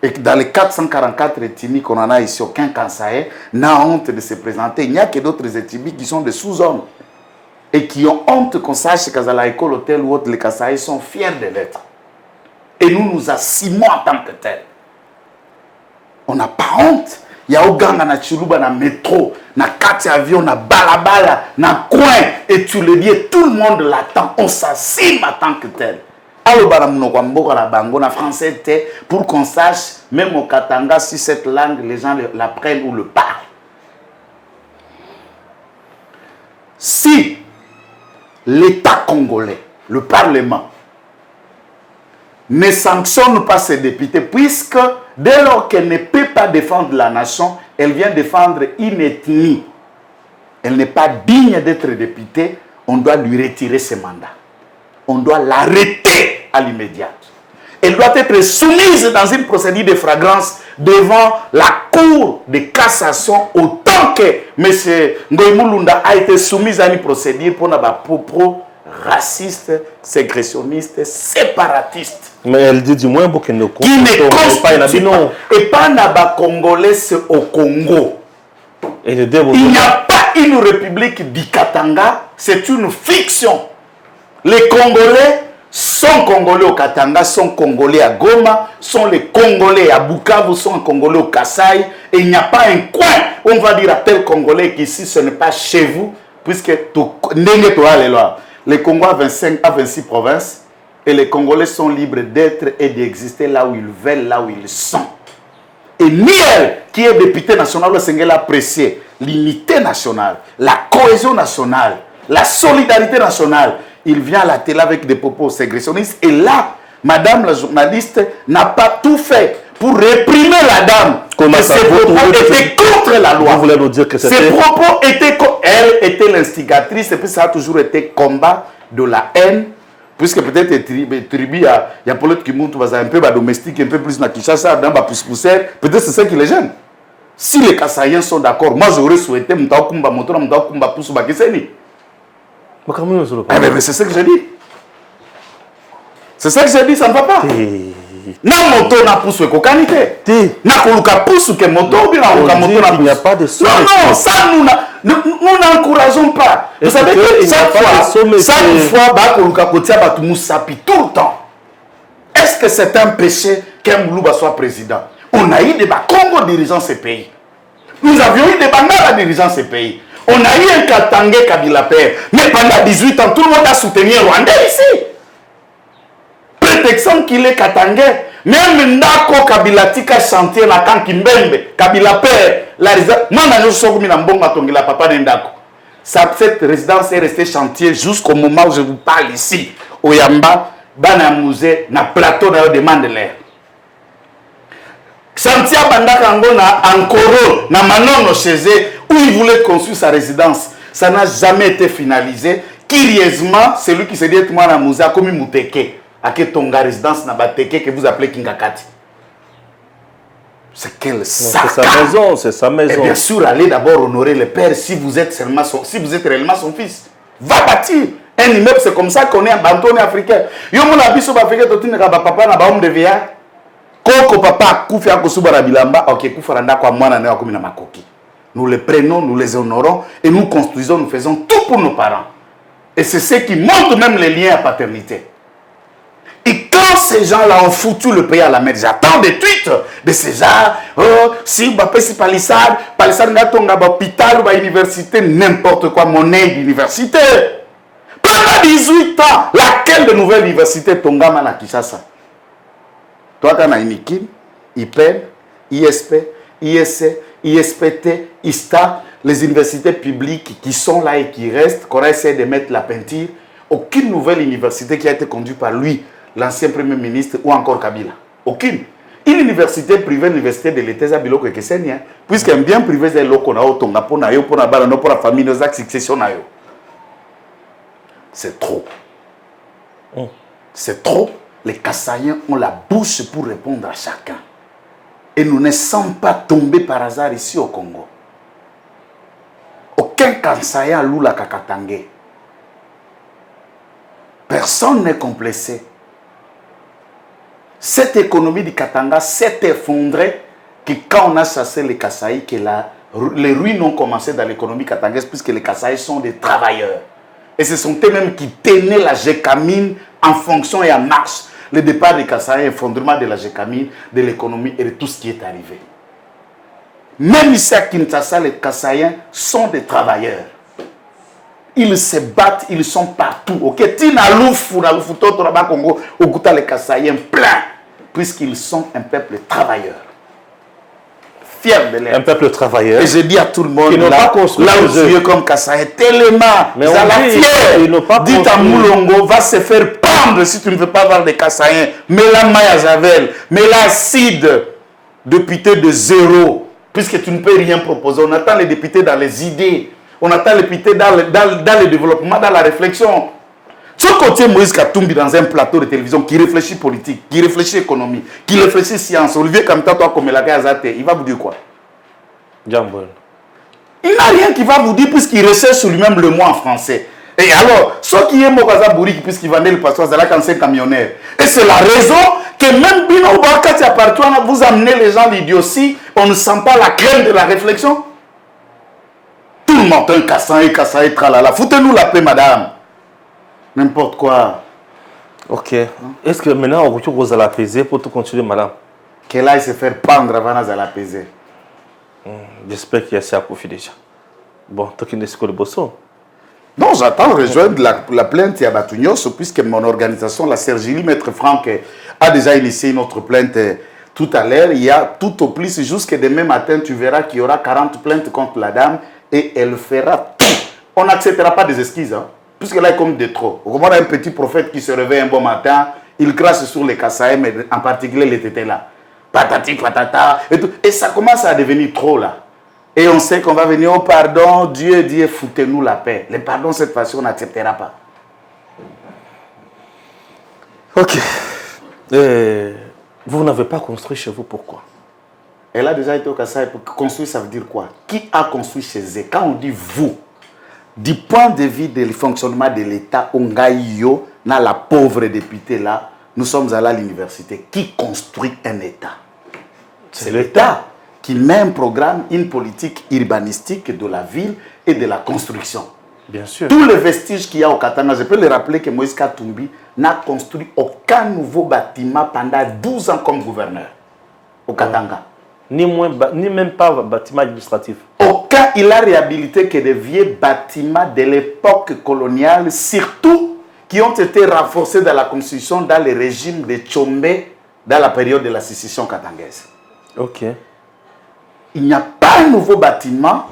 Et dans les 444 ethnies qu'on en a ici, aucun Kassai n'a honte de se présenter. Il n'y a que d'autres ethnies qui sont des sous-hommes. Et qui ont honte qu'on sache qu'à la école, hôtel ou autre, les Kassaïs sont fiers de l'être. Et nous assumons en tant que tels. On n'a pas honte. Il y a Oganga na Chiluba na métro, na kati avion, na balabala, na coin. Et tu le dis, et tout le monde l'attend. On s'assume en tant que tel. Alors, la français, pour qu'on sache, même au Katanga, si cette langue, les gens la prennent ou le parlent. Si l'État congolais, le Parlement, ne sanctionne pas ses députés, puisque dès lors qu'elle ne peut pas défendre la nation, elle vient défendre une ethnie. Elle n'est pas digne d'être députée, on doit lui retirer ses mandats. On doit l'arrêter à l'immédiat. Elle doit être soumise dans une procédure de flagrance devant la Cour de cassation autant que M. Ngoïmoulunda a été soumise à une procédure pour propos raciste, ségressionniste, séparatiste. Mais elle dit du moins qu'elle ne qui ne constitue pas. Et pas Naba Congolais, c'est au Congo. Il n'y a pas une république du Katanga, c'est une fiction. Les Congolais sont Congolais au Katanga, sont Congolais à Goma, sont les Congolais à Bukavu, sont Congolais au Kassai. Et il n'y a pas un coin où on va dire à tel Congolais qu'ici ce n'est pas chez vous, puisque les Congos ont 25 à 26 provinces et les Congolais sont libres d'être et d'exister là où ils veulent, là où ils sont. Et Miel, qui est député national, a apprécié l'unité nationale, la cohésion nationale, la solidarité nationale. Il vient à la télé avec des propos ségressionnistes. Et là, madame la journaliste n'a pas tout fait pour réprimer la dame. Ses propos étaient contre la loi. Vous voulez nous dire que c'était... Ses propos étaient contre... Elle était l'instigatrice et puis ça a toujours été combat de la haine. Puisque peut-être tribu, il y a Paulette Kimuntu, un peu domestique, un peu plus na Kinshasa, dans la pousse-poussière. Peut-être c'est ça qui les gêne. Si les Kassaïens sont d'accord, moi j'aurais souhaité que Mtaokumba Motora, Mtaokumba Poussouba Kiseni. Mais c'est ce que j'ai dit. C'est ça que j'ai dit, ça ne va pas. Na moto na pousse kokanité. Na koluka pousse que moto bien na moto na. Il n'y a pas de somme. Non, ça nous n'encourageons pas. Vous savez que chaque fois ba koluka kotia batu musapi tout le temps. Est-ce que c'est un péché qu'un Moulouba soit président? On a eu des Congo dirigeant ces pays. Nous avions eu des Bangala dirigeant ces pays. On a eu un Katangé Kabila Père. Mais pendant 18 ans, tout le monde a soutenu Rwandais ici. Prétextant qu'il est Katangé. Même Ndako Kabila Tika chantier na Kankimbembe. Kabila Père. La réserve. Moi, je suis un Mbonga Tongila Papa Ndako. Cette résidence est restée chantier jusqu'au moment où je vous parle ici. Au Yamba, Bana Musée, na plateau de demande l'air. Chantier Bandakango na Ankoro, na Manono chez eux, où il voulait construire sa résidence. Ça n'a jamais été finalisé. Curieusement, celui qui se dit que Mwana Musée a commis Mouteke, à Ketonga résidence na Bateke que vous appelez Kingakati. C'est quel sac. C'est sa maison, c'est sa maison. Et bien sûr, allez d'abord honorer le père si vous êtes réellement son fils. Va bâtir un immeuble, c'est comme ça qu'on est en banton africain. Yo mon abisso africain totine ka papa na ba homme de vieillard. Koko papa kufia ko subara bilamba, OK, kufaranda kwa mwana na ko mina makoki. Nous les prenons, nous les honorons et nous construisons, nous faisons tout pour nos parents. Et c'est ce qui montre même les liens à paternité. Et quand ces gens-là ont foutu le pays à la mer, j'attends des tweets de ces gens. Oh, si palissade, n'a tonga hôpital ou université, n'importe quoi, monnaie d'université. Pendant 18 ans, laquelle de nouvelles universités tonga mana Kinshasa? Toi, tu as Inikin, IPEN, ISP, ISC, ISPT, ISTA, les universités publiques qui sont là et qui restent, qu'on a essayé de mettre la peinture. Aucune nouvelle université qui a été conduite par lui, l'ancien premier ministre ou encore Kabila. Aucune. Une université privée, l'université de l'État, c'est biloko que c'est rien. Puisqu'un bien privé, c'est l'oko na otonga pour na yo, pour na bala, pour la famille, nos actes succession na yo. C'est trop. C'est trop. Les Kassaïens ont la bouche pour répondre à chacun. Et nous ne sommes pas tombés par hasard ici au Congo. Aucun Kassaïen loue la Kakatangé. Personne n'est complexé. Cette économie du Katanga s'est effondrée que quand on a chassé les Kassaïs, que les ruines ont commencé dans l'économie katangaise puisque les Kassaïs sont des travailleurs. Et ce sont eux-mêmes qui tenaient la Gécamine en fonction et en marche. Le départ des Kassaïs, l'effondrement de la Gécamine, de l'économie et de tout ce qui est arrivé. Même ici à Kinshasa, les Kassaïens sont des travailleurs. Ils se battent, ils sont partout. Ok, Tina Loufou, na Loufou, Toto, Rabat, Congo, Okuta, les Kassaïens, plein. Puisqu'ils sont un peuple travailleur. Fier de l'être. Un peuple travailleur. Et je dis à tout le monde, là où tu es comme Kassaïen, tellement, mais ils ont la fière. Dites à Moulongo, va se faire pendre si tu ne veux pas voir des Kassaïens. Mets la maille à Javel, mets l'acide, député de zéro. Puisque tu ne peux rien proposer. On attend les députés dans les idées. On attend les députés dans le développement, dans la réflexion. Ce côté Moïse Katumbi dans un plateau de télévision qui réfléchit politique, qui réfléchit économie, qui réfléchit science, Olivier Kamta, toi comme la Gazate, il va vous dire quoi? Jambon. Il n'a rien qui va vous dire puisqu'il recherche sur lui-même le mot en français. Et alors, ce qui est Mokaza Bouri, puisqu'il vendait le passeport, c'est là quand c'est camionneur. Et c'est la raison que même Bino Bakati partout, vous amenez les gens l'idiotie, on ne sent pas la crème de la réflexion. Tout le monde un Kassaï, tralala. Foutez-nous la paix, madame. N'importe quoi. Ok. Est-ce que maintenant, on va l'apaiser pour tout continuer, madame? Qu'elle aille se faire pendre avant de l'apaiser. J'espère qu'il y a ça à profit déjà. Bon, tant qu'il est le bosso. Non, j'attends rejoindre la plainte à Batugnos, puisque mon organisation, la Sergili Maître Franck, a déjà initié une autre plainte tout à l'heure. Il y a tout au plus, jusqu'à demain matin, tu verras qu'il y aura 40 plaintes contre la dame et elle fera tout. On n'acceptera pas des excuses, hein, puisque là, il est comme de trop. On a un petit prophète qui se réveille un bon matin, il crache sur les Kassaïs, mais en particulier les tétés là. Patati, patata, et tout. Et ça commence à devenir trop là. Et on sait qu'on va venir au pardon. Dieu dit, foutez-nous la paix. Le pardon, cette fois-ci, on n'acceptera pas. Ok. Vous n'avez pas construit chez vous, pourquoi? Elle a déjà été au Kassai. Construire, ça veut dire quoi? Qui a construit chez eux? Quand on dit vous, du point de vue du fonctionnement de l'État, on gagne, dans la pauvre députée là, nous sommes allés à l'université. Qui construit un État? C'est l'État qui met un programme, une politique urbanistique de la ville et de la construction. Bien sûr. Tous les vestiges qu'il y a au Katanga, je peux le rappeler que Moïse Katumbi n'a construit aucun nouveau bâtiment pendant 12 ans comme gouverneur au Katanga. Ni même pas bâtiment administratif. Aucun, il a réhabilité que des vieux bâtiments de l'époque coloniale, surtout qui ont été renforcés dans la construction dans le régime de Tchombe dans la période de la sécession katangaise. Ok. Il n'y a pas un nouveau bâtiment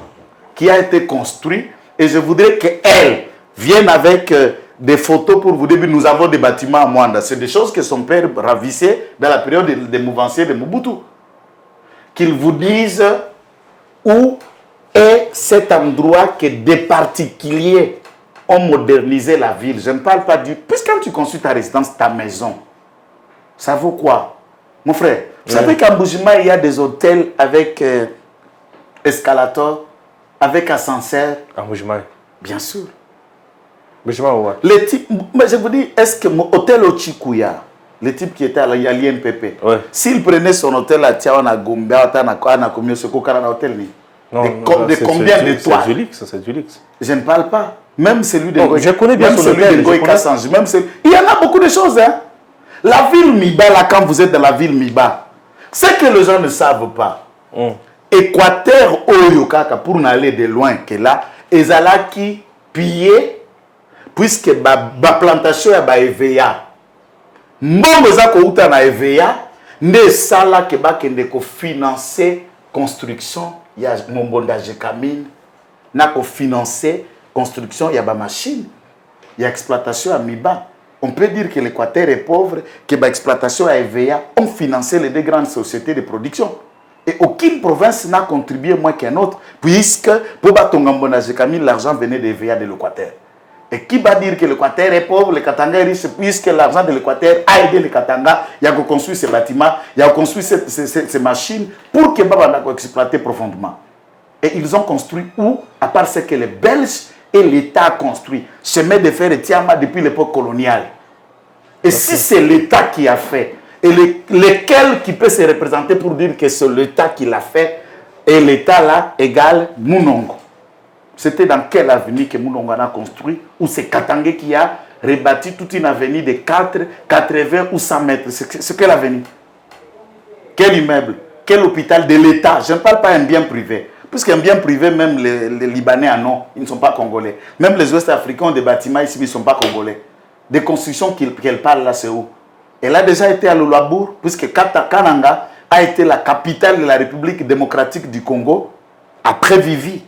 qui a été construit Et je voudrais qu'elle vienne avec des photos pour vous dire, nous avons des bâtiments à Mwanda. C'est des choses que son père ravissait dans la période des mouvanciers de Mobutu. Qu'il vous dise où est cet endroit que des particuliers ont modernisé la ville. Je ne parle pas du... Puisque quand tu construis ta résidence, ta maison, ça vaut quoi? Mon frère, vous savez qu'à Mbujima, il y a des hôtels avec escalator, avec ascenseur. À Mbujima? Bien sûr. Mbujima, ouais. Les types, mais je vous dis, est-ce que mon hôtel au Chikuya, le type qui était à l'INPP, ouais. S'il prenait son hôtel à Tiawana Gombe, à Comio, ce qu'on a un hôtel, non, de combien d'étoiles? C'est du luxe, c'est du luxe. Je ne parle pas. Même celui de Je connais bien son hôtel. Même celui... Il y en a beaucoup de choses. Hein? La ville Miba, là, quand vous êtes dans la ville Miba, c'est que les gens ne savent pas. Équateur, Oyokaka, pour n'aller de loin que là, Ezala qui pillé, puisque la plantation est à EVA. Mbongo za ko uta na EVA, ne sala ke ba kende ko financer construction ya Mombonda Jekamine, na ko financer construction, il y a des machines, il y a exploitation à Miba. On peut dire que l'Équateur est pauvre, que l'exploitation à EVA ont financé les deux grandes sociétés de production. Et aucune province n'a contribué moins qu'un autre, puisque pour Batongambona Jekamine, l'argent venait d'EVA de l'Équateur. Et qui va dire que l'Équateur est pauvre, le Katanga est riche, puisque l'argent de l'Équateur a aidé le Katanga, il a construit ces bâtiments, il a construit ces machines pour que Baba exploité profondément. Et ils ont construit où? À part ce que les Belges et l'État a construit. Chemin de fer et Tiama depuis l'époque coloniale. Et si c'est l'État qui a fait, et lequel qui peut se représenter pour dire que c'est l'État qui l'a fait, et l'État là égale Mounongo. C'était dans quelle avenue que Mounongo a construit, ou c'est Katangé qui a rebâti toute une avenue de 80 ou 100 mètres. C'est quelle avenue? Quel immeuble? Quel hôpital de l'État? Je ne parle pas d'un bien privé. Puisqu'un bien privé, même les Libanais en ont, ils ne sont pas congolais. Même les Ouest-Africains ont des bâtiments ici, mais ils ne sont pas congolais. Des constructions qu'elle parle là, c'est où? Elle a déjà été à Luabour, puisque Kananga a été la capitale de la République démocratique du Congo, après Vivi,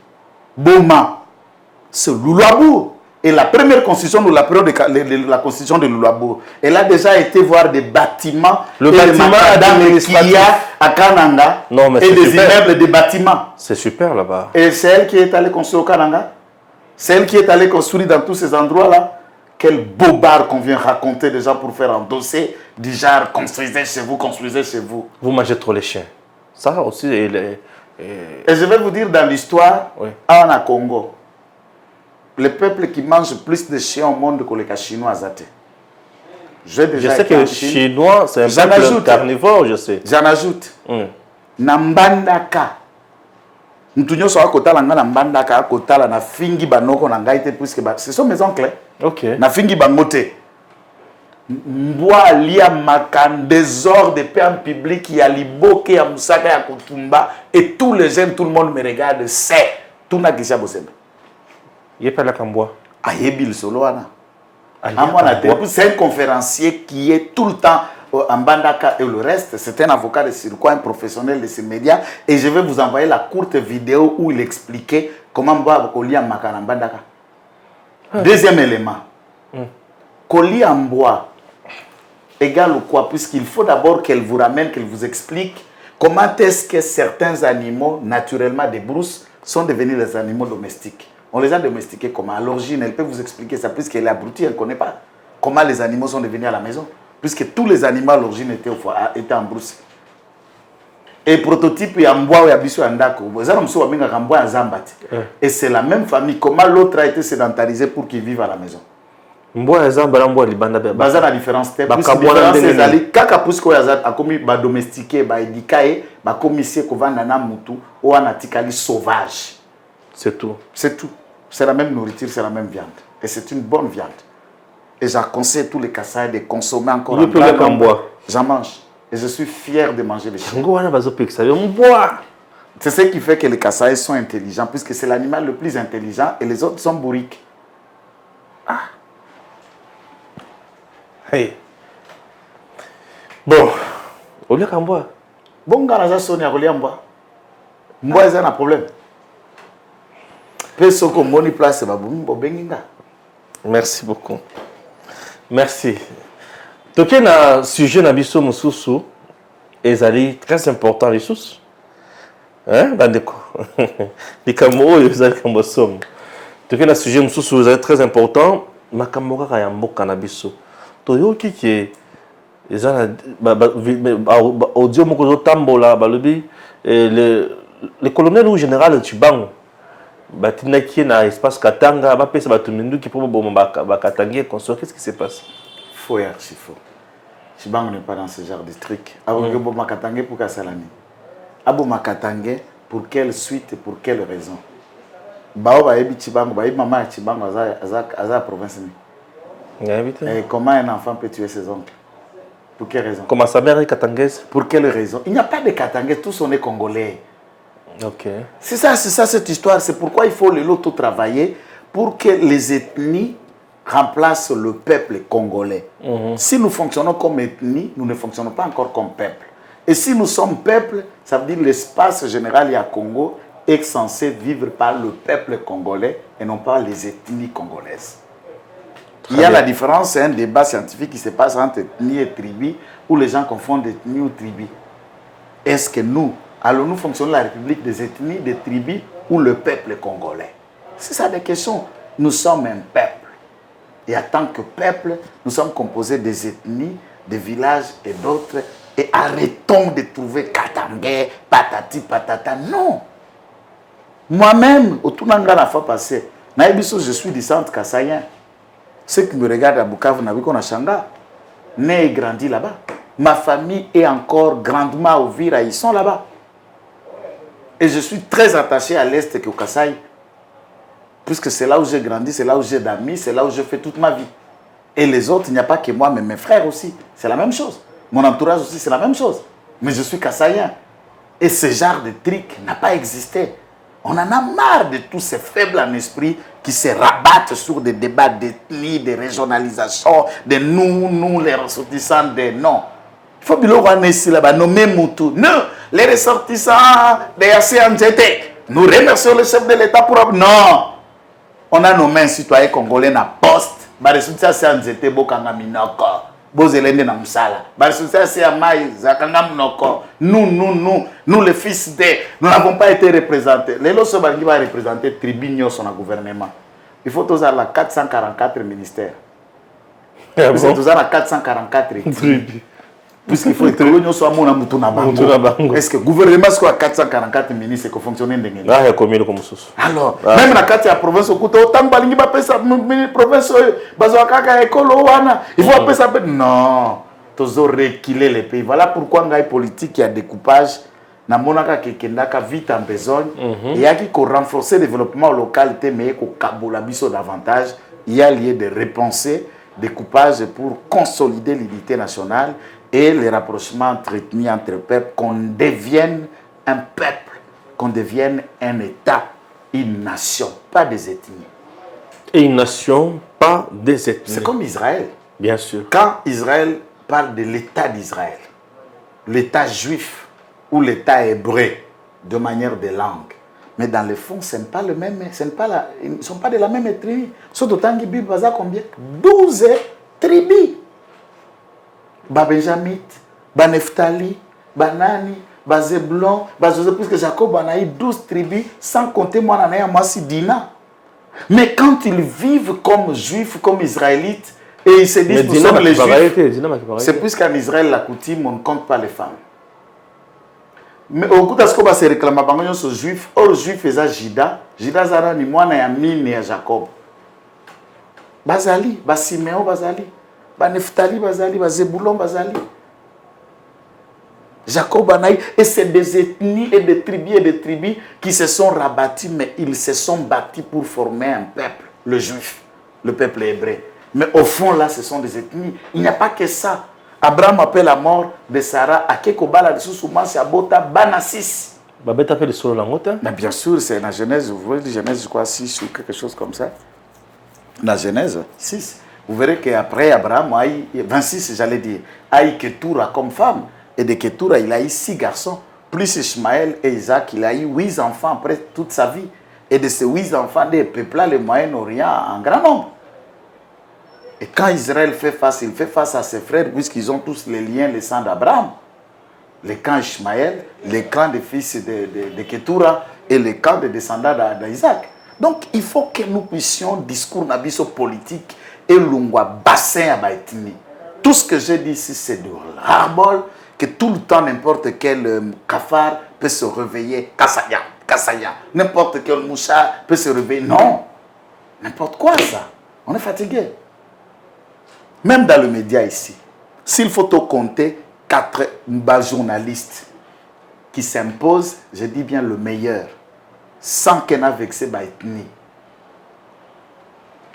Boma. C'est Luabour. Et la première constitution de la période de la constitution de Luabour, elle a déjà été voir des bâtiments. Le bâtiment qu'il y a à Kananga, non, mais et des super. immeubles, des bâtiments. C'est super là-bas. Et c'est elle qui est allée construire au Kananga. C'est elle qui est allée construire dans tous ces endroits-là. Quel bobard qu'on vient raconter déjà pour faire endosser du genre construisez chez vous, construisez chez vous. Vous mangez trop les chiens. Ça aussi, Et je vais vous dire dans l'histoire, oui. en Congo, le peuple qui mange plus de chiens au monde que les Chinois. Je sais que les Chinois, c'est un peuple carnivore, je sais. J'en ajoute. Nambandaka. Nous sommes à côté de Mbandaka, à côté de Fingi Banoko, puisque ce sont mes oncles. Ok. Na Fingi Bangote. Mboa lia makan désordre de paix en public, il y a Liboke, il y a Moussaka, il y a Kotumba, et tous les jeunes, tout le monde me regarde, c'est tout n'a que ça. Il n'y a pas la Kamboa. Ayebil Soloana. C'est un conférencier qui est tout le temps en Bandaka et le reste. C'est un avocat de circuit, un professionnel de ces médias. Et je vais vous envoyer la courte vidéo où il expliquait comment Mboa Koli en Makan en Bandaka. Deuxième élément. Koli en bois égale quoi? Puisqu'il faut d'abord qu'elle vous ramène, qu'elle vous explique comment est-ce que certains animaux, naturellement des brousses, sont devenus des animaux domestiques. On les a domestiqués comment? À l'origine, elle peut vous expliquer ça, puisqu'elle est abrutie, elle ne connaît pas comment les animaux sont devenus à la maison. Puisque tous les animaux à l'origine étaient en brousse. Et prototype, il y a un bois, il y a un andako. Et c'est la même famille. Comment l'autre a été sédentarisé pour qu'il vive à la maison? Baza la différence tête. Puisque différence c'est ali kaka puisque yazat a commis ba domestiqué ba éduqué ba commissaire ko vanda na mutu ou anatikali sauvage. C'est tout. C'est tout. C'est la même nourriture, c'est la même viande. Et c'est une bonne viande. Et j'aconseille tous les Kassai de consommer encore un peu. J'en mange. Et je suis fier de manger les chiens. C'est ce qui fait que les Kassai sont intelligents, puisque c'est l'animal le plus intelligent et les autres sont bourriques. Ah. Hey. Bon. Au lieu qu'en bois. Bon, gars, ça sonne à Mboa. Mboa, c'est un problème. Merci beaucoup. Merci. Donc, il y a un sujet nabiso mususu ezali très important les sous. Hein, bandeko. Les camo ezali kambosom. Donc, il y a un sujet mususu ezali très important. Makamora kaya mboka nabiso. Toyoki ki ezana audio moko tambola balobi le colonel ou général Chibango batinaki na espace Katanga ba pesa batumindu ki pour bakatangi construire. Qu'est-ce qui se passe? Faux et archi faux. Chibango n'est pas dans ce genre de truc. Abo Makatange pour Kassalani. Abo Makatange pour quelle suite et pour quelle raison? Bao ba ebi Chibango, ba ebi maman Chibango aza province ni. Et comment un enfant peut tuer ses oncles? Pour quelle raison? Comment sa mère est katangaise? Pour quelle raison? Il n'y a pas de Katangais, tous on est congolais. Ok. C'est ça cette histoire. C'est pourquoi il faut le lot travailler pour que les ethnies remplacent le peuple congolais. Si nous fonctionnons comme ethnie, nous ne fonctionnons pas encore comme peuple. Et si nous sommes peuple, ça veut dire l'espace général à Congo est censé vivre par le peuple congolais et non pas les ethnies congolaises. Il y a la différence, c'est un débat scientifique qui se passe entre ethnie et tribu, où les gens confondent ethnie ou tribu. Est-ce que nous, allons-nous fonctionner la République des ethnies, des tribus ou le peuple congolais? C'est ça la question. Nous sommes un peuple. Et en tant que peuple, nous sommes composés des ethnies, des villages et d'autres. Et arrêtons de trouver Katangais, patati, patata. Non. Moi-même, au Tounanga la fois passée, je suis du centre kassaïen. Ceux qui me regardent à Bukavu, on a Changa, né et grandi là-bas. Ma famille est encore grandement à Ouvira, ils sont là-bas. Et je suis très attaché à l'Est qu'au Kasaï. Puisque c'est là où j'ai grandi, c'est là où j'ai d'amis, c'est là où j'ai fait toute ma vie. Et les autres, il n'y a pas que moi, mais mes frères aussi. C'est la même chose. Mon entourage aussi, c'est la même chose. Mais je suis kassaïen. Et ce genre de truc n'a pas existé. On en a marre de tous ces faibles en esprit qui se rabattent sur des débats d'ethnie, de régionalisation, de nous, les ressortissants, de non. Il faut bien ici là-bas, nommer Moutou. Non, les ressortissants de ACNGT. Nous remercions le chef de l'État pour... Non. On a nommé un citoyen congolais na poste. Les ressortissants ACNGT, Bokanga Minoko. Bozelende na Moussala. Les ressortissants CMI, Zakanga Minoko. Nous, les fils de... Nous n'avons pas été représentés. Les lots qui va représenter Tribunio son gouvernement. Il faut tous avoir 444 ministères. Il faut tous avoir 444 tribus. Puisqu'il faut que nous soyons à Moutouna Bango. Est-ce que le gouvernement soit 444 ministres et que fonctionne de là, il y a combien de commissions? Alors, même dans la province, autant de province, il faut appeler ça. Non, tous reculer les pays. Voilà pourquoi il y a une politique qui a découpage. Na monaka kekendaka vite en besogne. Il y a qui renforcer le développement local, mais qu'on kaboula biso davantage. Il y a lieu de repenser découpage pour consolider l'unité nationale et les rapprochements entre ethnies, entre peuples, qu'on devienne un peuple, qu'on devienne un État, une nation, pas des ethnies. Et une nation, pas des ethnies. C'est comme Israël. Bien sûr. Quand Israël parle de l'État d'Israël, l'État juif ou l'État hébreu, de manière de langue, mais dans le fond, ce n'est pas le même, ils ne sont pas de la même ethnie. Surtout tant que Bible a combien? 12 tribus. Benjamin, Neftali, Nani, Zebulon, puisque Jacob en a eu 12 tribus, sans compter moi en a moi Dina. Mais quand ils vivent comme juifs, comme israélites, et ils se disent que nous sommes les juifs, c'est puisqu'en Israël, la coutume, on ne compte pas les femmes. Mais au bout de ce qu'on se réclame, ils sont juifs, or juifs faisaient Jida, Jida Zara ni moi na Mine et Jacob. Bazali, Siméon Bazali. Neftali Bazali, Zebulon Bazali. Jacob Anaï, et c'est des ethnies et des tribus qui se sont rabattus, mais ils se sont bâtis pour former un peuple, le juif, le peuple hébreu. Mais au fond, là, ce sont des ethnies. Il n'y a pas que ça. Abraham appelle la mort de Sarah, à Kekobala, de Sousouman, c'est à Bota, Banassis. Babette fait le solo Langota? Mais bien sûr, c'est dans Genèse, vous voyez, Genèse, je crois, 6 ou quelque chose comme ça. Dans Genèse, 6. Vous verrez qu'après Abraham a eu 26, j'allais dire, a eu Ketura comme femme. Et de Ketura, il a eu 6 garçons. Plus Ishmaël et Isaac, il a eu 8 enfants après toute sa vie. et de ces 8 enfants des peuples le Moyen-Orient en grand nombre. Et quand Israël fait face, il fait face à ses frères, puisqu'ils ont tous les liens, les sangs d'Abraham. Les camps Ishmaël, les camps des fils de Ketura et les camps des descendants d'Isaac. Donc, il faut que nous puissions, discours nabiso politique et l'ungwa bassin à Baïtini. Tout ce que j'ai dit ici, c'est de ras-le-bol, que tout le temps, n'importe quel cafard peut se réveiller. Kassaya. N'importe quel mouchard peut se réveiller. Non. N'importe quoi, ça. On est fatigué. Même dans le média ici, s'il faut compter 4 journalistes qui s'imposent, je dis bien le meilleur, sans qu'elle ait vexé Baïtini,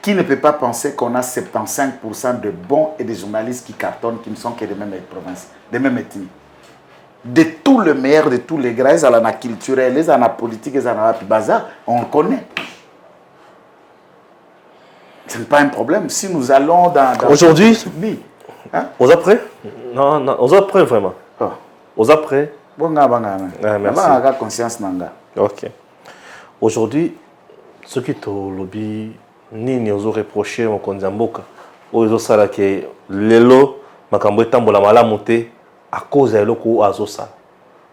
qui ne peut pas penser qu'on a 75% de bons et des journalistes qui cartonnent, qui ne sont que des mêmes provinces, des mêmes ethnies. De tout le meilleur, de tous les grands, ils ont la culturelle, ils ont la politique, ils ont la bazar, on le connaît. Ce n'est pas un problème. Si nous allons dans aujourd'hui, hein? Aux après? Non, aux après vraiment. Oh. Aux après? Bon, merci. Conscience nanga. Ok. Aujourd'hui, ce qui te lobby, ni nous ont reproché au Konzamboka, aux osala que lelo makambo etambola malamu te à cause de l'oko azosa.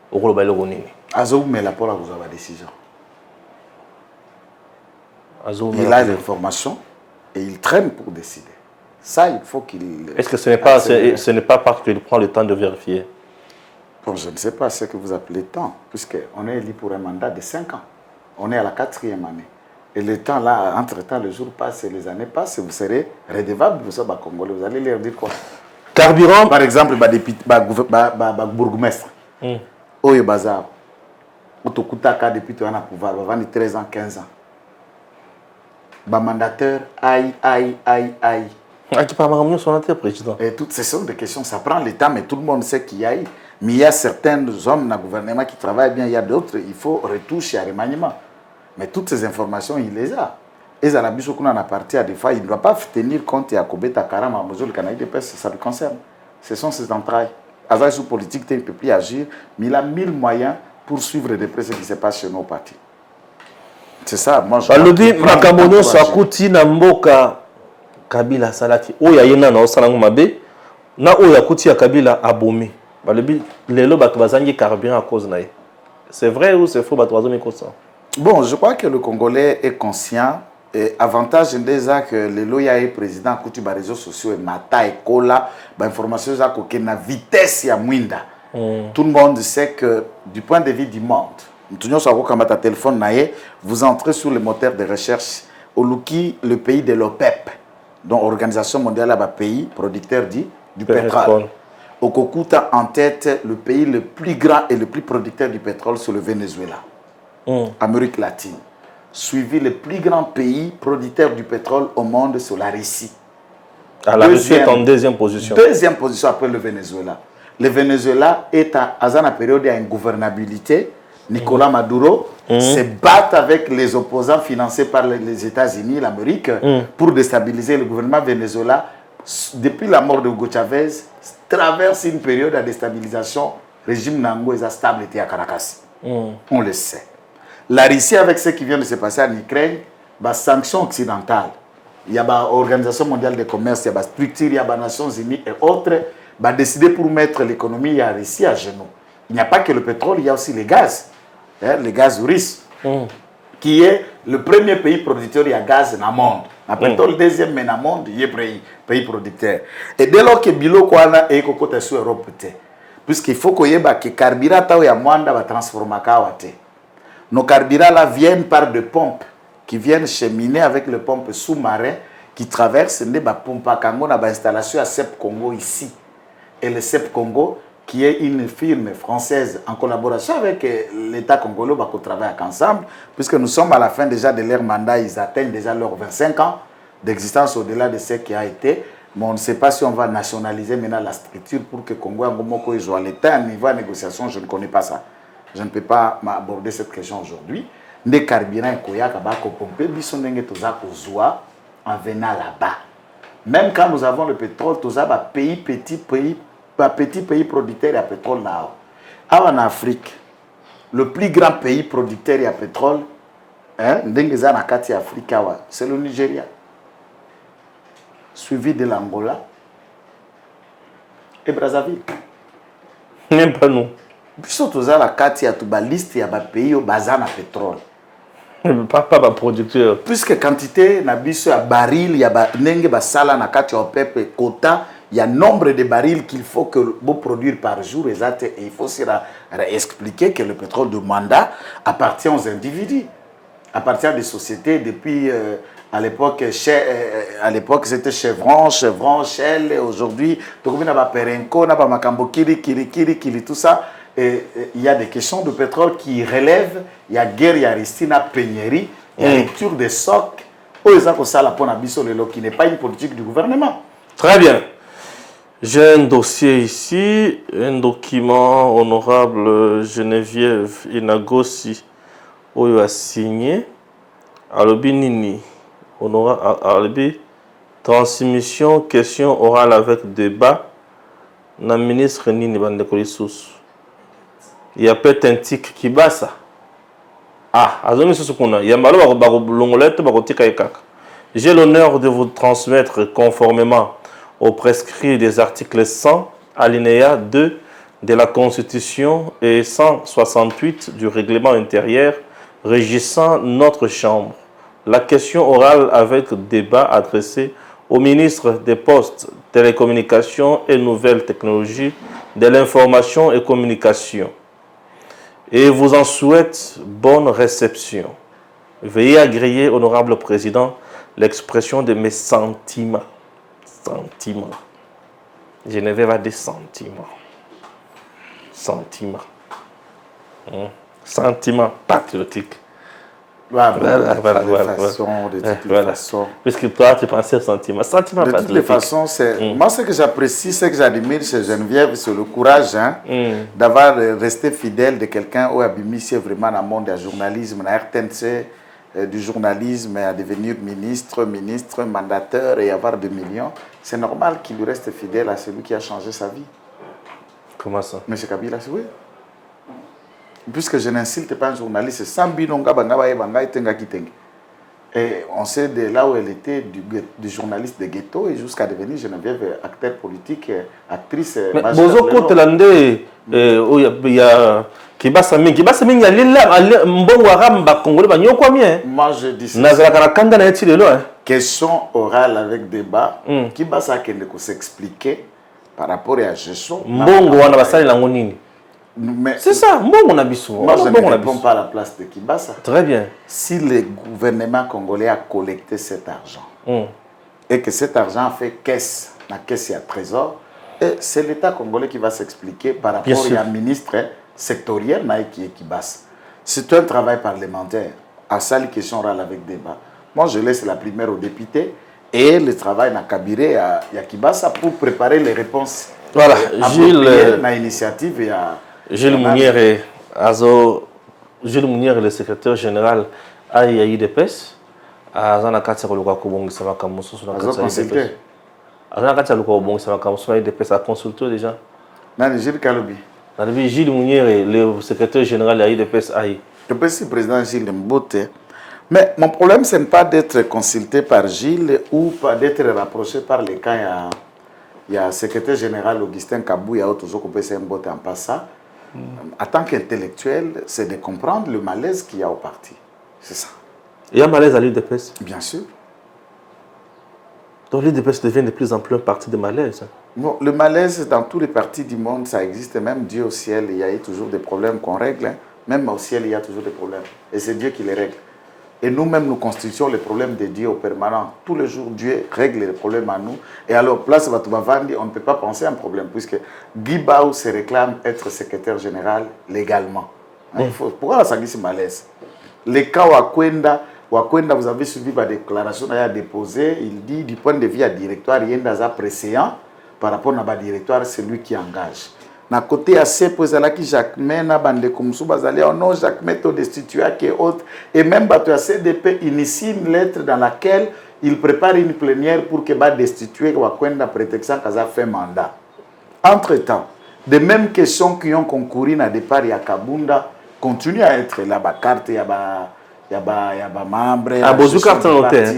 Au gros bailo nini. Azo mais la pour la vous avez décision. Il a l'information et il traîne pour décider. Ça, il faut qu'il... Est-ce que ce n'est pas parce qu'il prend le temps de vérifier? Bon, je ne sais pas ce que vous appelez temps, puisqu'on est élu pour un mandat de 5 ans. On est à la 4e année. Et le temps là, entre-temps, le jour passe et les années passent, vous serez redevable, vous serez Congolais. Vous allez leur dire quoi? Carburant. Par exemple, bourgmestre. Oyo bazar. Otokutaka depuis tu as un pouvoir, avant 13 ans, 15 ans. Mandateur, aïe. Qui parle son président. Et toutes ces sont des questions, ça prend le temps, mais tout le monde sait qu'il y a eu. Mais il y a certains hommes dans le gouvernement qui travaillent bien, il y a d'autres, il faut retoucher à remaniement. Mais toutes ces informations, il les a. Et ça a parti à des fois, il ne doit pas tenir compte et à Kobeta Karama, le Canada de Peste, ça le concerne. Ce sont ses entrailles. Avec sous politique, il ne peut plus agir, mais il a 1000 moyens pour suivre de près ce qui se passe chez nos partis. C'est ça, moi je... Alobi Makamono Sakuti Namboka Kabila Salati. Oya yena na osalango mabe. Na oya kuti ya Kabila abomi. Alobi lelo bato bazangi carburant à cause nae. C'est vrai ou c'est faux bato bazangi kosa? Bon, je crois que le Congolais est conscient. Et avantage déjà que le loya est président kuti ba réseaux sociaux et mata et kola ba information za ko na vitesse ya mwinda. Tout le monde sait que du point de vue du monde, téléphone, vous entrez sur le moteur de recherche Oluki, le pays de l'OPEP, dont l'Organisation mondiale a un pays producteur du pétrole. Okokuta en tête le pays le plus grand et le plus producteur du pétrole, c'est le Venezuela, Amérique latine. Suivi le plus grand pays producteur du pétrole au monde, c'est la Russie. La Russie est en deuxième position. Deuxième position après le Venezuela. Le Venezuela est à une période d'ingouvernabilité. Nicolas Maduro se bat avec les opposants financés par les États-Unis, l'Amérique, pour déstabiliser le gouvernement Venezuela. Depuis la mort de Hugo Chavez, traverse une période de déstabilisation. Le régime Nango est stable à Caracas. On le sait. La Russie, avec ce qui vient de se passer en Ukraine, les sanctions occidentales, il y a l'Organisation mondiale du commerce, il y a la structure, il y a les Nations unies et autres, va décider pour mettre l'économie à Russie à genoux. Il n'y a pas que le pétrole, il y a aussi le gaz russe, qui est le premier pays producteur de gaz dans le monde. Le pétrole, le deuxième, mais dans le monde, il est pays producteur. Et dès lors que Bilo Kwana est côté sur l'Europe, puisqu'il faut que le carburant est moins transformé. Nos carburants là viennent par des pompes qui viennent cheminer avec les pompes sous-marins qui traversent les pompes à Congo, dans l'installation à CEP Congo ici. Et le CEP Congo, qui est une firme française en collaboration avec l'État congolais, on travaille ensemble, puisque nous sommes à la fin déjà de leur mandat, ils atteignent déjà leurs 25 ans d'existence au-delà de ce qui a été. Mais on ne sait pas si on va nationaliser maintenant la structure pour que Congo Angomoko soit l'État à niveau de négociation, je ne connais pas ça. Je ne peux pas aborder cette question aujourd'hui. Des carburants et koyaka bako pompe, bisonenge toza kozwa en venant là-bas. Même quand nous avons le pétrole, toza ba petit pays producteur de pétrole là. En Afrique, le plus grand pays producteur de pétrole, ndengeza na kati ya Afrika wa, c'est le Nigeria. Suivi de l'Angola et Brazzaville. Même pas nous. Biso toza la kati ya tuba liste ya ba pays au bazana pétrole. Pas producteur. Puisque quantité na biso ya baril ya ba ndenge basala na kati ya OPEP quota, il y a nombre de barils qu'il faut que vous produire par jour exact, et il faut aussi expliquer que le pétrole de mandat appartient aux individus, appartient à des sociétés depuis à l'époque c'était Chevron, Shell, et aujourd'hui tout ça. Et il y a des questions de pétrole qui relèvent, il y a guerre, il y a Ristina Pénurie, il y a rupture des socs, qui n'est pas une politique du gouvernement. Très bien. J'ai un dossier ici, un document honorable Geneviève Inagosi, où il a signé. Alobi Nini, honorable transmission, question orale avec débat. Na ministre Nini Bandekolissus. Il y a peut-être un tic qui bat ça. Ah, j'ai l'honneur de vous transmettre conformément au prescrit des articles 100, alinéa 2 de la Constitution et 168 du règlement intérieur régissant notre Chambre. La question orale avec débat adressée au ministre des Postes, Télécommunications et Nouvelles Technologies, de l'Information et Communication. Et vous en souhaite bonne réception. Veuillez agréer, honorable président, l'expression de mes sentiments. Sentiments. Geneviève a des sentiments. Sentiments. Sentiments patriotiques. Voilà. Puisque toi, tu pensais au sentiment. Sentiment de toutes les façons, moi, ce que j'apprécie, ce que j'admire chez Geneviève, c'est le courage d'avoir resté fidèle de quelqu'un où Abimisi est vraiment dans le monde du journalisme, dans RTNC, du journalisme, à devenir ministre, mandataire et avoir des millions. C'est normal qu'il reste fidèle à celui qui a changé sa vie. Comment ça? M. Kabila, oui. Puisque je n'insulte pas un journaliste, et on sait de là où elle était, du journaliste de ghetto, et jusqu'à devenir Geneviève acteur politique, actrice. Mais Bozo Kotelande, il y a Kibasa Ming, il y a l'île Mbongwaramba Congolais, il y a combien? Moi je dis ça. Question orale avec débat, Kibasa qui ne s'expliquer par rapport à gestion. Mbongwaramba Basali Langonini. C'est ça, moi je ne réponds pas à la place de Kibasa. Très bien. Si le gouvernement congolais a collecté cet argent et que cet argent fait caisse, la caisse et à trésor, c'est l'État congolais qui va s'expliquer par rapport à un ministre sectoriel qui est Kibasa. C'est un travail parlementaire. À ça, les questions orales avec débat. Moi, je laisse la primaire aux députés et le travail na Kabiré à Kibasa pour préparer les réponses. Voilà, Gilles. L'initiative et à. Gilles Mounier le secrétaire général à IDPS. Azana Katsa Kolokakobong Samaka Moussou sur la consulté. Azana Katsa Kolokakobong Samaka Moussou à IDPS a consulté déjà. Non, Gilles Kaloubi. Gilles Mounier le secrétaire général à IDPS AI. Je peux si président Gilles Mbote. Mais mon problème, ce n'est pas d'être consulté par Gilles ou d'être rapproché par les cas. Il y a le secrétaire général Augustin Kabou, il y a toujours coupé ses Mbote en passant. En tant qu'intellectuel, c'est de comprendre le malaise qu'il y a au parti. C'est ça. Il y a un malaise à l'UDPS? Bien sûr. Donc l'UDPS devient de plus en plus un parti de malaise. Bon, le malaise, dans tous les partis du monde, ça existe. Même Dieu au ciel, il y a eu toujours des problèmes qu'on règle. Même au ciel, il y a toujours des problèmes. Et c'est Dieu qui les règle. Et nous-mêmes, nous constituons les problèmes de Dieu au permanent. Tous les jours, Dieu règle les problèmes à nous. Et alors, place Batubavandi, on ne peut pas penser à un problème, puisque Guy Baou se réclame être secrétaire général légalement. Pourquoi ça dit ce malaise? Les cas Wakwenda, vous avez suivi ma déclaration, il a déposé, il dit du point de vue à directoire, il y a un précédent par rapport à ma directoire, c'est lui qui engage. Na côté assez posala qui Jacques na bande comme sous bazali non Jacques Meto destitué qui autre et même bato à CDP initie une lettre dans laquelle il prépare une plénière pour que ba destituer Wakwenda prétextant qu'à fait mandat. Entre-temps, des mêmes questions qui ont concouru à départ à Kabunda continuent à être là, carte il y a des membres,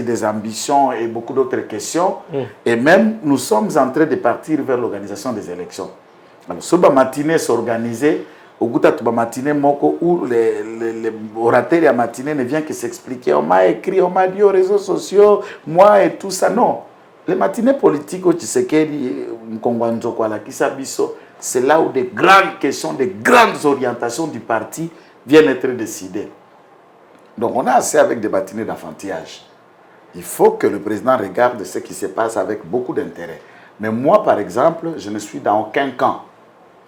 des ambitions et beaucoup d'autres questions. Et même, nous sommes en train de partir vers l'organisation des élections. Alors, ce matinée s'organiser, au bout de matinée, où les orateurs à matinée ne viennent que s'expliquer. On m'a écrit, on m'a dit aux réseaux sociaux, moi et tout ça. Non. Les matinées politiques, c'est là où des grandes questions, des grandes orientations du parti viennent être décidées. Donc on a assez avec des matinées d'enfantillage. Il faut que le président regarde ce qui se passe avec beaucoup d'intérêt. Mais moi, par exemple, je ne suis dans aucun camp.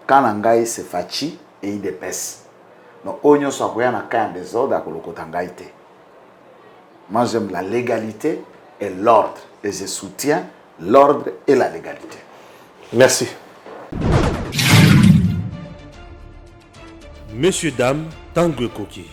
Quand Nangaï se fachi et il dépaisse. Donc, on a un camp des ordres à Kolokotangaïte. Moi, j'aime la légalité et l'ordre. Et je soutiens l'ordre et la légalité. Merci. Messieurs, dames, Tanguy Koki.